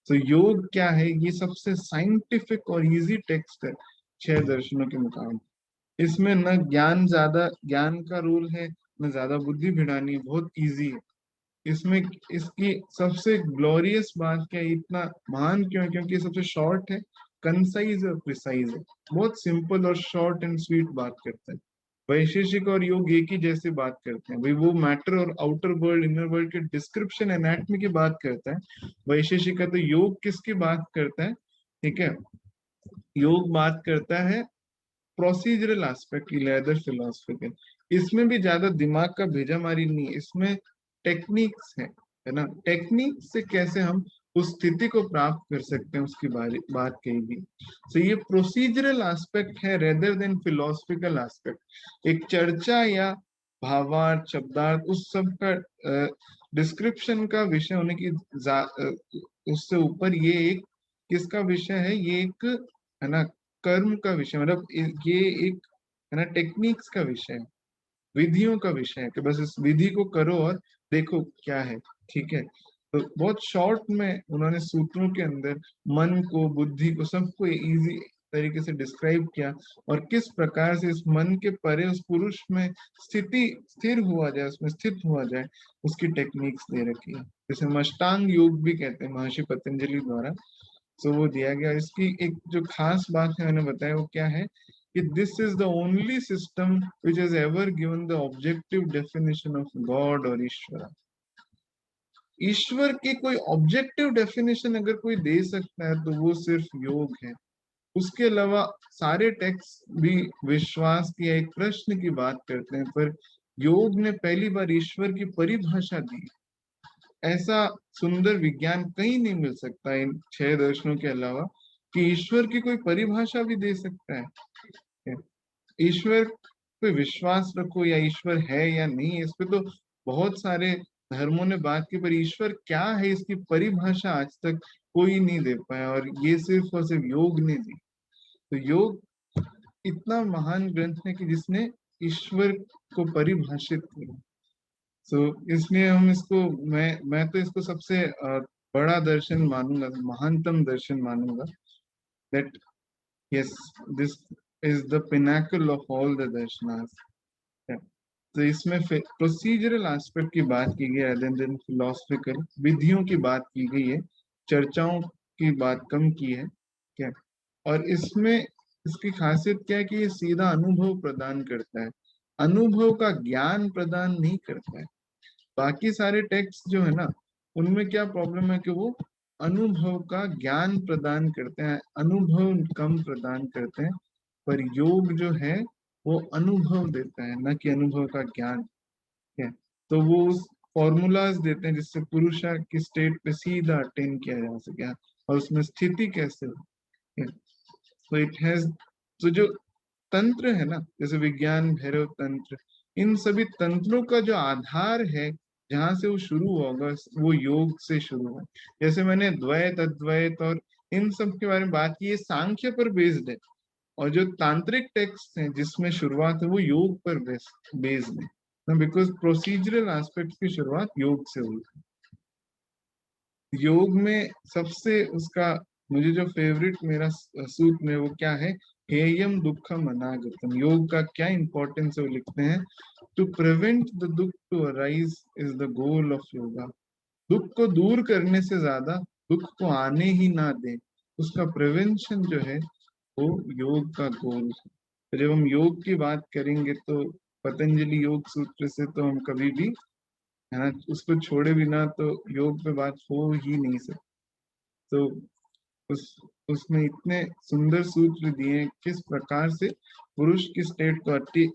तो योग क्या है, ये सबसे साइंटिफिक और इजी टेक्स्ट है 6 दर्शनों के मुकाबले। इसमें न ज्ञान ज्यादा ज्ञान का रोल है, न ज्यादा बुद्धि भिड़ानी है, बहुत इजी है। इसमें इसकी सबसे ग्लोरियस बात क्या है, इतना महान क्यों है, क्योंकि ये सबसे शॉर्ट है, कंसाइज और प्रिसाइज है। बहुत सिंपल और शॉर्ट एंड स्वीट बात करता है। वैशेषिक और योग एक ही जैसे बात करते हैं भाई, वो मैटर और आउटर वर्ल्ड इनर वर्ल्ड के डिस्क्रिप्शन एनाटॉमी की बात करता है वैशेषिक का। तो योग किसकी बात करता है, ठीक है, योग बात करता है प्रोसीजरल एस्पेक्ट की, लेदर फिलोसफी के। इसमें भी ज्यादा दिमाग का भेजामारी नहीं है, इसमें टेक्निक्स है ना, टेक्निक से कैसे हम उस स्थिति को प्राप्त कर सकते हैं उसकी बात कही गई। तो ये प्रोसीजरल एस्पेक्ट है रेदर देन फिलोसफिकल एस्पेक्ट। एक चर्चा या भावार्थ शब्दार्थ उस सब का डिस्क्रिप्शन का विषय होने की उससे ऊपर ये एक किसका विषय है, ये एक है ना कर्म का विषय, मतलब ये एक है ना टेक्निक्स का विषय है, विधियों का विषय है कि बस इस विधि को करो और देखो क्या है, ठीक है। तो बहुत शॉर्ट में उन्होंने सूत्रों के अंदर मन को, बुद्धि को, सबको इजी तरीके से डिस्क्राइब किया, और किस प्रकार से इस मन के परे उस पुरुष में स्थिर हुआ जाए, उसमें स्थित हुआ जाए, उसकी टेक्निक्स दे रखी है, जिसे हम अष्टांग योग भी कहते हैं महर्षि पतंजलि द्वारा। तो वो दिया गया। इसकी एक जो खास बात है मैंने बताया वो क्या है कि this is the only system which has ever given the objective definition of God और ईश्वर। ईश्वर की कोई ऑब्जेक्टिव डेफिनेशन अगर कोई दे सकता है तो वो सिर्फ योग है। उसके अलावा सारे टेक्स्ट भी विश्वास की एक प्रश्न की बात करते हैं, पर योग ने पहली बार ईश्वर की परिभाषा दी। ऐसा सुंदर विज्ञान कहीं नहीं मिल सकता इन 6 दर्शनों के अलावा, कि ईश्वर की कोई परिभाषा भी दे सकता है। ईश्वर पे विश्वास रखो या ईश्वर है या नहीं है, इस पे तो बहुत सारे धर्मों ने बात की, पर ईश्वर क्या है इसकी परिभाषा आज तक कोई नहीं दे पाया, और ये सिर्फ और सिर्फ योग ने दी। तो योग इतना महान ग्रंथ है कि जिसने ईश्वर को परिभाषित किया। सो इसलिए हम इसको, मैं तो इसको सबसे बड़ा दर्शन मानूंगा, महानतम दर्शन मानूंगा, that yes this is the pinnacle of all the darshanas. तो इसमें प्रोसीजरल एस्पेक्ट की बात की गई है, देन फिलोसफिकल विधियों की बात की गई है, चर्चाओं की बात कम की है, क्या। और इसमें इसकी खासियत क्या है कि ये सीधा अनुभव प्रदान करता है, अनुभव का ज्ञान प्रदान नहीं करता है। बाकी सारे टेक्स्ट जो है ना, उनमें क्या प्रॉब्लम है कि वो अनुभव का ज्ञान प्रदान करते हैं, अनुभव कम प्रदान करते हैं। पर योग जो है वो अनुभव देता है, न कि अनुभव का ज्ञान है। तो वो उस फॉर्मूलाज देते हैं जिससे पुरुषा की स्टेट पे सीधा अटेन किया जा सके, और उसमें स्थिति कैसे हो। तो इट हैज, तो जो तंत्र है ना, जैसे विज्ञान भैरव तंत्र, इन सभी तंत्रों का जो आधार है, जहां से वो शुरू होगा, वो योग से शुरू हुआ। जैसे मैंने द्वैत अद्वैत और इन सब के बारे में बात की, ये सांख्य पर बेस्ड है, और जो तांत्रिक टेक्स्ट हैं जिसमें शुरुआत है वो योग पर बेस्ड है, बिकॉज प्रोसीजरल एस्पेक्ट की शुरुआत योग से हुई। योग में सबसे उसका, मुझे जो फेवरेट मेरा सूत्र में वो क्या है, हेयम दुखम अनागतम। योग का क्या इंपॉर्टेंस है वो लिखते हैं, to prevent the dukh to arise is the goal of yoga. दुख को दूर करने से ज्यादा दुख को आने ही ना दे, उसका प्रिवेंशन जो है वो योग का गोल है। तो जब हम योग की बात करेंगे तो पतंजलि योग सूत्र से तो हम कभी भी है ना उसको छोड़े बिना तो योग पे बात हो ही नहीं सकती। तो उस उसमें इतने सुंदर सूत्र दिए हैं, किस प्रकार से पुरुष की स्टेट को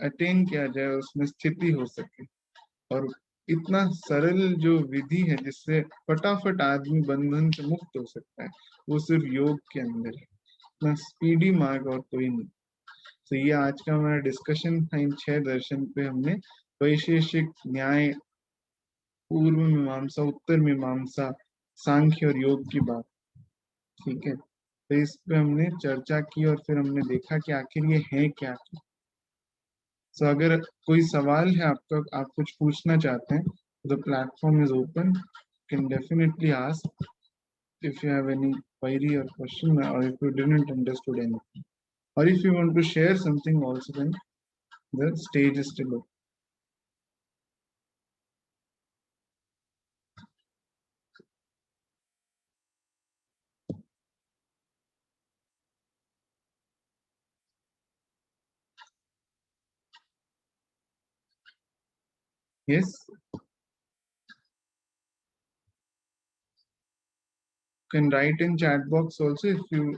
अटेन किया जाए, उसमें स्थिति हो सके। और इतना सरल जो विधि है जिससे फटाफट आदमी बंधन से मुक्त हो सकता है, वो सिर्फ योग के अंदर है। इतना स्पीडी मार्ग और कोई नहीं। तो ये आज का हमारा डिस्कशन था इन 6 दर्शन पे। हमने वैशेषिक न्याय पूर्व मीमांसा, उत्तर मीमांसा, सांख्य और योग की बात। ठीक है, तो इस पे हमने चर्चा की और फिर हमने देखा कि आखिर ये है क्या। तो अगर कोई सवाल है आपका, आप कुछ पूछना चाहते हैं, the platform is open, can definitely ask if you have any query or question, or if you didn't understood anything, or if you want to share something also, then the stage is still open. Yes, you can write in chat box also if you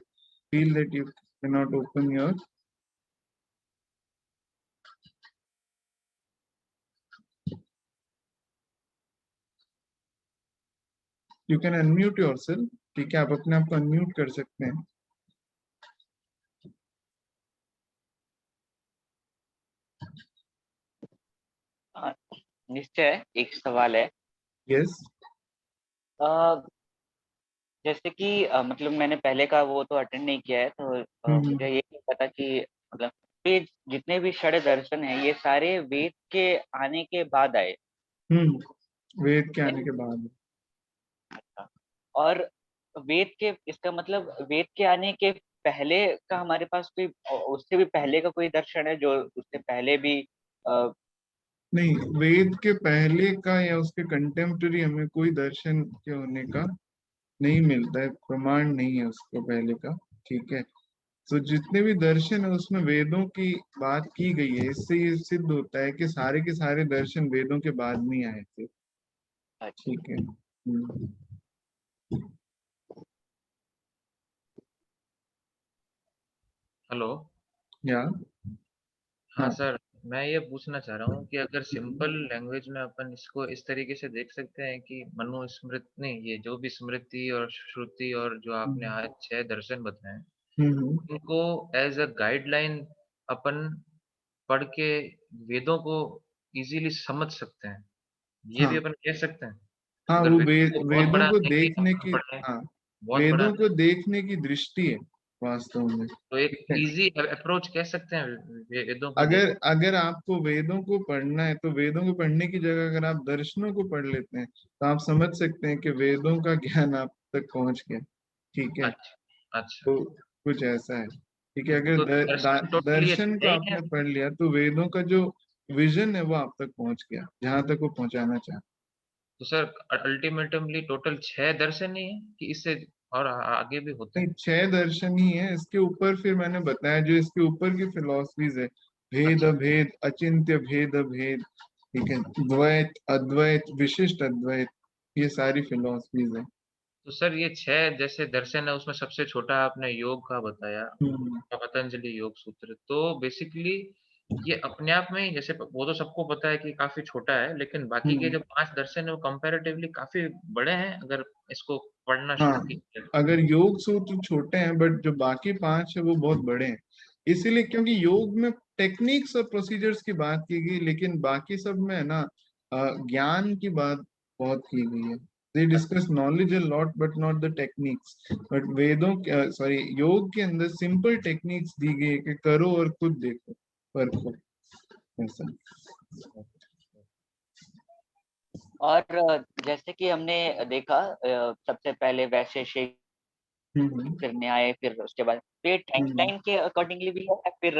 feel that you cannot open your. You can unmute yourself. ठीक है, आप अपने आप को unmute कर सकते हैं. निश्चय, एक सवाल है. Yes. जैसे कि मतलब मैंने पहले का वो तो अटेंड नहीं किया है, तो मुझे ये नहीं पता कि मतलब ये जितने भी षड दर्शन है ये सारे वेद के आने के बाद आए. वेद के आने के बाद. और वेद के, इसका मतलब वेद के आने के पहले का हमारे पास कोई, उससे भी पहले का कोई दर्शन है जो उससे पहले भी नहीं, वेद के पहले का या उसके कंटेम्पररी हमें कोई दर्शन के होने का नहीं मिलता है, प्रमाण नहीं है उसको पहले का. ठीक है, तो जितने भी दर्शन है उसमें वेदों की बात की गई है. इससे ये सिद्ध होता है कि सारे के सारे दर्शन वेदों के बाद नहीं आए थे. ठीक है. हेलो. या हाँ सर, मैं ये पूछना चाह रहा हूँ कि अगर सिंपल लैंग्वेज में अपन इसको इस तरीके से देख सकते हैं कि मनुस्मृति नहीं, ये जो भी स्मृति और श्रुति और जो आपने आज 6 दर्शन बताए उनको एज अ गाइडलाइन अपन पढ़ के वेदों को इजीली समझ सकते हैं, ये हाँ भी अपन कह सकते हैं. हाँ, अगर वो वेदों को बहुत वेदों बड़ा को नहीं कि देखने अपन की. पढ़ें, हाँ, बहुत बड़ा वेदों को नहीं, देखने की दृष्टि है वास्तव में. तो एक ठीक है, इजी अप्रोच कह सकते हैं वेदों को अगर देख. अगर आपको वेदों को पढ़ना है तो वेदों को पढ़ने की जगह अगर आप दर्शनों को पढ़ लेते हैं तो आप समझ सकते हैं कि वेदों का ज्ञान आप तक पहुंच गया. ठीक है, अच्छा अच्छा. तो कुछ ऐसा है. ठीक है, अगर तो दर्शन टोटली दर्शन को अच्छे ही है. आपने पढ़ लिया तो वेदों का जो विजन है वो आप तक पहुंच गया, जहां तक वो पहुंचाना चाहते. तो सर अल्टीमेटली टोटल 6 दर्शन ही है कि इससे और आगे भी होते नहीं, हैं? 6 दर्शन ही है. इसके ऊपर फिर मैंने बताया जो इसके ऊपर की फिलॉसफीज है, भेद अच्छा. अभेद, अचिंत्य भेद अभेद. ठीक है, द्वैत अद्वैत विशिष्ट अद्वैत, ये सारी फिलॉसफीज है. तो सर ये 6 जैसे दर्शन है उसमें सबसे छोटा आपने योग का बताया, हम्म. पतंजलि योग सूत्र, तो बेसिकली ये अपने आप में ही, जैसे वो तो सबको पता है कि काफी छोटा है, लेकिन बाकी के हम्म. जो 5 दर्शन है वो कंपैरेटिवली काफी बड़े हैं अगर इसको पढ़ना हाँ, शुरू किया. अगर योग सूत्र छोटे हैं बट जो बाकी 5 है वो बहुत बड़े हैं. इसीलिए क्योंकि योग में टेक्निक्स और प्रोसीजर्स की बात की गई, लेकिन बाकी सब में है ना, ज्ञान की बात बहुत की गई है. They discuss knowledge a lot but not the techniques. But वेदों सॉरी योग के अंदर सिंपल टेक्निक्स दी गई है कि करो और खुद देखो, परखो, ऐसा. और जैसे कि हमने देखा, सबसे पहले वैशेषिक, फिर न्याय, फिर उसके बाद तो ये टाइमलाइन के अकॉर्डिंगली भी है या फिर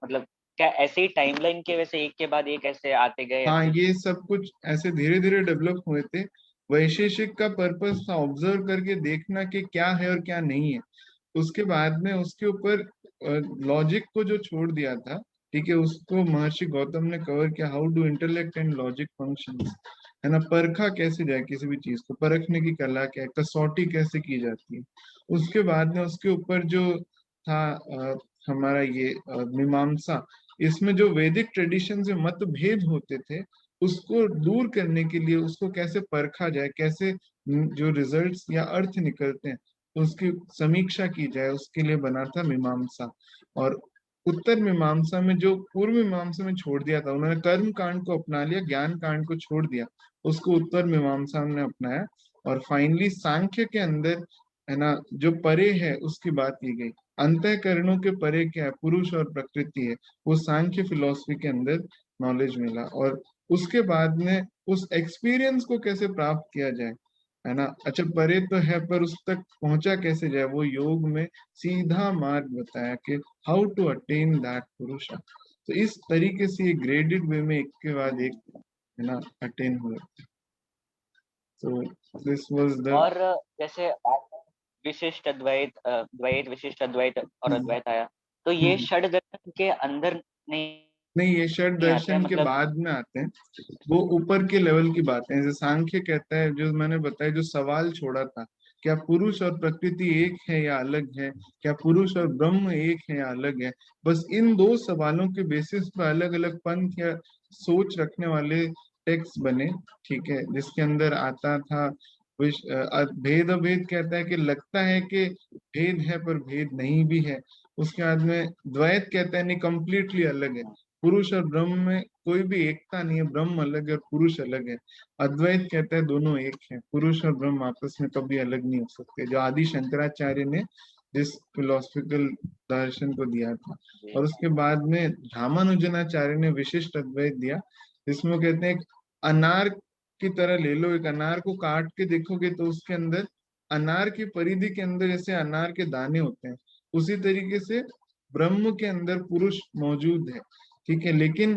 मतलब क्या ऐसे ही टाइमलाइन के वैसे एक के बाद एक ऐसे आते गए या हाँ, फिर? ये सब कुछ ऐसे धीरे धीरे डेवलप हुए थे. वैशेषिक का पर्पस था ऑब्जर्व करके देखना कि क्या है और क्या नहीं है. उसके बाद में उसके ऊपर लॉजिक को जो छोड़ दिया था, ठीक है, उसको महर्षि गौतम ने कवर किया. How do intellect and logic functions, है ना, परखा कैसे जाए, किसी भी चीज को परखने की कला क्या है, कसौटी कैसे की जाती है. उसके बाद में उसके ऊपर जो था हमारा ये मीमांसा, इसमें जो वैदिक ट्रेडिशन से मतभेद होते थे उसको दूर करने के लिए, उसको कैसे परखा जाए, कैसे जो रिजल्ट्स या अर्थ निकलते हैं तो उसकी समीक्षा की जाए, उसके लिए बना था मीमांसा. और उत्तर मीमांसा में जो पूर्व मीमांसा में छोड़ दिया था, उन्होंने कर्म कांड को अपना लिया, ज्ञान कांड को छोड़ दिया, उसको उत्तर मीमांसा ने अपनाया। और फाइनली सांख्य के अंदर है ना, जो परे है उसकी बात की गई। अंतःकरणों के परे क्या है, पुरुष और प्रकृति है, वो सांख्य फिलॉसफी के अंदर नॉलेज मिला। और उसके बाद में उस एक्सपीरियंस को कैसे प्राप्त किया जाए, है ना। अच्छा, परे तो है, पर उस तक पहुंचा कैसे जाए, वो योग में सीधा मार्ग बताया कि हाउ टू अटेन दैट पुरुषा। तो इस तरीके से ये ग्रेडेड वे में एक के बाद एक, है ना, अटेन हुए। तो दिस वाज द और जैसे विशिष्ट अद्वैत, द्वैत, विशिष्ट अद्वैत और अद्वैत आया, तो ये षड दर्शन के अंदर नहीं नहीं, ये षड नहीं आते हैं, दर्शन के मतलब बाद में आते हैं, वो ऊपर के लेवल की बातें हैं। जैसे सांख्य कहता है, जो मैंने बताया, जो सवाल छोड़ा था, क्या पुरुष और प्रकृति एक है या अलग है, क्या पुरुष और ब्रह्म एक है या अलग है, बस इन दो सवालों के बेसिस पर अलग अलग पंथ या सोच रखने वाले टेक्स्ट बने, ठीक है। जिसके अंदर आता था भेद अभेद, कहता है कि लगता है कि भेद है पर भेद नहीं भी है। उसके बाद में द्वैत कहता है नहीं, कंप्लीटली अलग है, पुरुष और ब्रह्म में कोई भी एकता नहीं है, ब्रह्म अलग है और पुरुष अलग है। अद्वैत कहता है दोनों एक है, पुरुष और ब्रह्म आपस में कभी अलग नहीं हो सकते, जो आदि शंकराचार्य ने जिस फिलोसफिकल दर्शन को दिया था। और उसके बाद में रामानुजनाचार्य ने विशिष्ट अद्वैत दिया, जिसमें वो कहते हैं एक अनार की तरह ले लो, एक अनार को काट के देखोगे तो उसके अंदर, अनार की परिधि के अंदर जैसे अनार के दाने होते हैं, उसी तरीके से ब्रह्म के अंदर पुरुष मौजूद है, ठीक है। लेकिन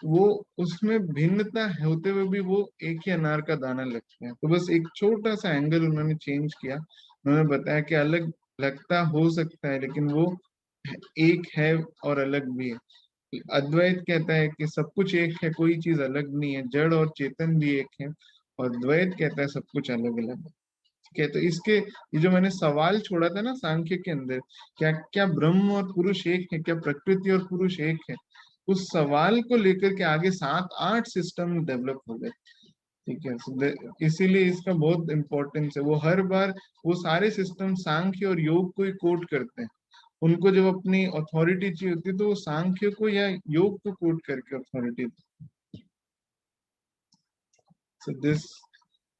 वो उसमें भिन्नता होते हुए भी वो एक ही अनार का दाना लगते हैं। तो बस एक छोटा सा एंगल उन्होंने चेंज किया, उन्होंने बताया कि अलग लगता हो सकता है, लेकिन वो एक है और अलग भी है। अद्वैत कहता है कि सब कुछ एक है, कोई चीज अलग नहीं है, जड़ और चेतन भी एक है। और द्वैत कहता है सब कुछ अलग अलग है, ठीक है। तो इसके, ये जो मैंने सवाल छोड़ा था ना सांख्य के अंदर, क्या क्या ब्रह्म और पुरुष एक है, क्या प्रकृति और पुरुष एक है, उस सवाल को लेकर के आगे 7-8 सिस्टम डेवलप हो गए, ठीक है। इसीलिए इसका बहुत इम्पोर्टेंस है। वो हर बार वो सारे सिस्टम सांख्य और योग को ही कोट करते हैं। उनको जब अपनी अथॉरिटी चाहिए होती है तो वो सांख्य को या योग को कोट करके authority. So this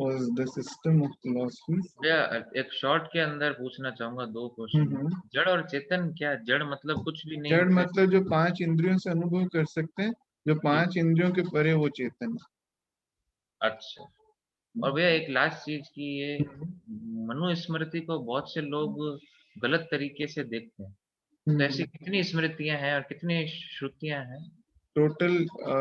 was the system of philosophy. भैया एक शॉर्ट के अंदर पूछना चाहूंगा दो क्वेश्चन। जड़ और चेतन क्या, जड़ मतलब कुछ भी नहीं जड़ दिखता? मतलब जो 5 इंद्रियों से अनुभव कर सकते हैं, जो जी, 5 इंद्रियों के परे, वो चेतन अच्छा। और भैया एक लास्ट चीज की, ये मनुस्मृति को बहुत से लोग गलत तरीके से देखते हैं, तो है। ऐसी कितनी स्मृतियां हैं और कितनी श्रुतियां हैं? टोटल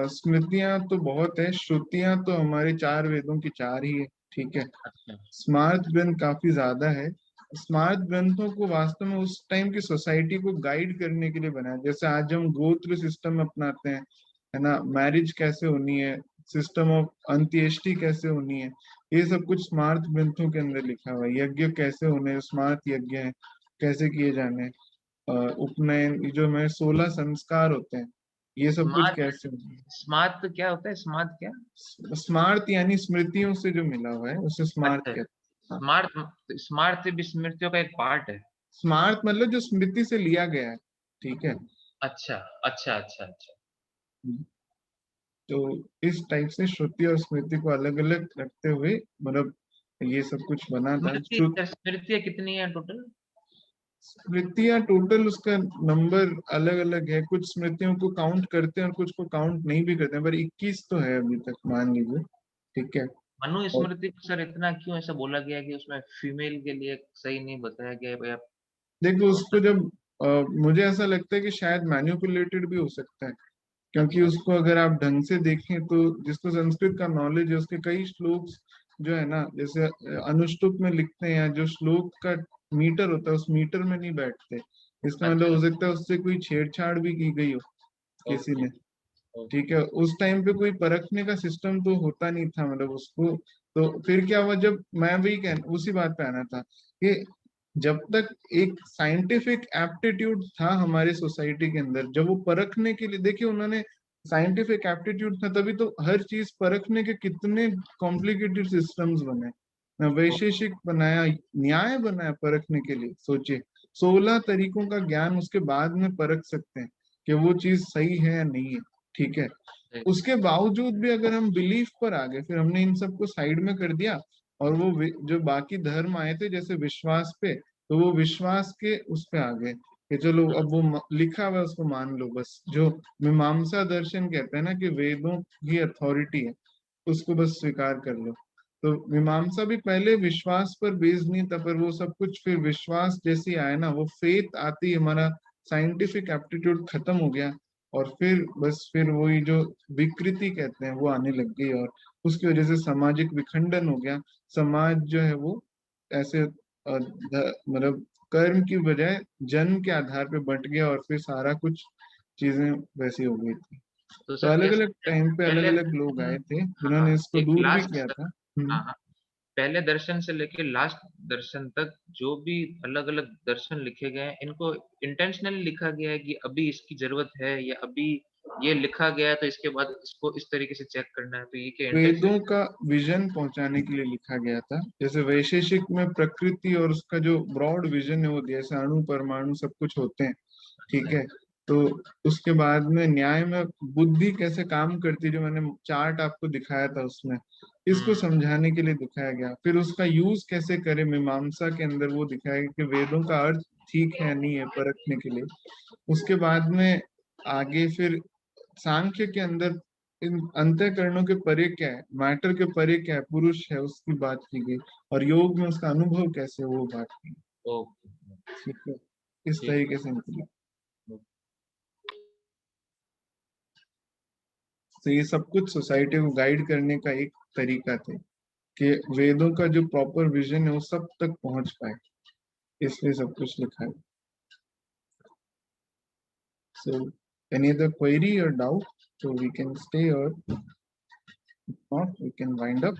स्मृतियां तो बहुत है, श्रुतियां तो हमारे 4 वेदों की 4 ही है, ठीक है। अच्छा। स्मार्त ग्रंथ काफी ज्यादा है। स्मार्त ग्रंथों को वास्तव में उस टाइम की सोसाइटी को गाइड करने के लिए बनाया। जैसे आज हम गोत्र सिस्टम अपनाते हैं, है ना, मैरिज कैसे होनी है, सिस्टम ऑफ अंत्येष्टि कैसे होनी है, ये सब कुछ स्मार्त ग्रंथों के अंदर लिखा हुआ है। यज्ञ कैसे होने हैं, स्मार्त यज्ञ है कैसे किए जाने हैं, उपनयन, ये जो हमारे 16 संस्कार होते हैं, ये सब कुछ स्मार्ट, कैसे होते हैं। स्मार्ट क्या होता है, स्मार्ट क्या? स्मार्त यानी स्मृतियों से जो मिला हुआ है उसे स्मार्त अच्छा, कहते हैं। हाँ। स्मार्ट, स्मार्ट भी स्मृतियों का एक पार्ट है? स्मार्त मतलब जो स्मृति से लिया गया है, ठीक है। अच्छा अच्छा अच्छा अच्छा। तो इस टाइप से श्रुति और स्मृति को अलग अलग रखते हुए, मतलब ये सब कुछ बना था। स्मृति, स्मृतियां कितनी है टोटल? स्मृतियां टोटल, उसका नंबर अलग अलग है, कुछ स्मृतियों को काउंट करते हैं और कुछ को काउंट नहीं भी करते हैं, पर 21 तो है अभी तक, मान लीजिए, ठीक है। और मनुस्मृति को सर इतना क्यों ऐसा बोला गया कि उसमें फीमेल के लिए सही नहीं बताया गया है भैया? देखो, तो उसको जब मुझे ऐसा लगता है कि शायद मैन्युपुलेटेड भी हो सकता है, क्योंकि अच्छा उसको अगर आप ढंग से देखें तो, जिसको संस्कृत का नॉलेज है, उसके कई श्लोक जो है ना, जैसे अनुष्टुप में लिखते हैं, या जो श्लोक का मीटर होता है उस मीटर में नहीं बैठते। इसका मतलब अच्छा। हो सकता है उससे कोई छेड़छाड़ भी की गई हो किसी ओके ने, ओके। ठीक है। उस टाइम पे कोई परखने का सिस्टम तो होता नहीं था, मतलब उसको। तो फिर क्या हुआ, जब मैं भी उसी बात पे आना था कि जब तक एक साइंटिफिक एप्टीट्यूड था हमारे सोसाइटी के अंदर, जब वो परखने के लिए, देखिए उन्होंने साइंटिफिक एप्टीट्यूड था तभी तो हर चीज परखने के कितने कॉम्प्लिकेटेड सिस्टम्स बने ना, वैशेषिक बनाया, न्याय बनाया परखने के लिए। सोचिए, 16 तरीकों का ज्ञान उसके बाद में परख सकते हैं। कि वो चीज सही है या नहीं है, ठीक है। उसके बावजूद भी अगर हम बिलीफ पर आ गए, फिर हमने इन सबको साइड में कर दिया और वो जो बाकी धर्म आए थे जैसे विश्वास पे, तो वो विश्वास के उस पे आ गए कि चलो अब वो लिखा हुआ है उसको मान लो बस। जो मीमांसा दर्शन कहते हैं ना कि वेदों की अथॉरिटी है, उसको बस स्वीकार कर लो। तो मीमांसा भी पहले विश्वास पर बेस्ड नहीं था, पर वो सब कुछ फिर विश्वास जैसे आया ना, वो फेथ आती, हमारा साइंटिफिक एप्टीट्यूड खत्म हो गया और फिर बस फिर वही जो विकृति कहते हैं वो आने लग गई और उसकी वजह से सामाजिक विखंडन हो गया। समाज जो है वो ऐसे मतलब कर्म की बजाय जन्म के आधार पे बंट गया और फिर सारा कुछ चीजें वैसी हो गई थी। तो तो सर अलग कह अलग सकते हैं टाइम पे अलग पहले अलग लोग आए थे हाँ, जिन्होंने इसको एक दूर भी लास्ट किया था। हाँ हाँ, पहले दर्शन से लेके लास्ट दर्शन तक जो भी अलग अलग दर्शन लिखे गए हैं, इनको इंटेंशनली लिखा गया है कि अभी इसकी जरूरत है या अभी ये लिखा गया है तो इसके बाद इसको इस तरीके से चेक करना है, तो ये क्या इंटेंशन? वेदों का विजन पहुंचाने के लिए लिखा गया था। जैसे वैशेषिक में प्रकृति और उसका जो ब्रॉड विजन है वो दिया, जैसे अणु परमाणु सब कुछ होते हैं, ठीक है। तो उसके बाद में न्याय में बुद्धि कैसे काम करती है, जो मैंने चार्ट आपको दिखाया था उसमें, इसको समझाने के लिए दिखाया गया। फिर उसका यूज कैसे करें मीमांसा के अंदर, वो दिखाया गया कि वेदों का अर्थ ठीक है नहीं है परखने के लिए। उसके बाद में आगे फिर सांख्य के अंदर इन अंतःकरणों के परे क्या है, मैटर के परे क्या है, पुरुष है, उसकी बात की गई। और योग में उसका अनुभव कैसे है, वो बात की, ओके, ठीक है। इस ठीक। तरीके से निकली। तो ये सब कुछ सोसाइटी को गाइड करने का एक तरीका थे कि वेदों का जो प्रॉपर विजन है वो सब तक पहुंच पाए, इसलिए सब कुछ लिखा है। सो एनी अदर क्वेरी और doubt, so we can stay or not, we can wind up.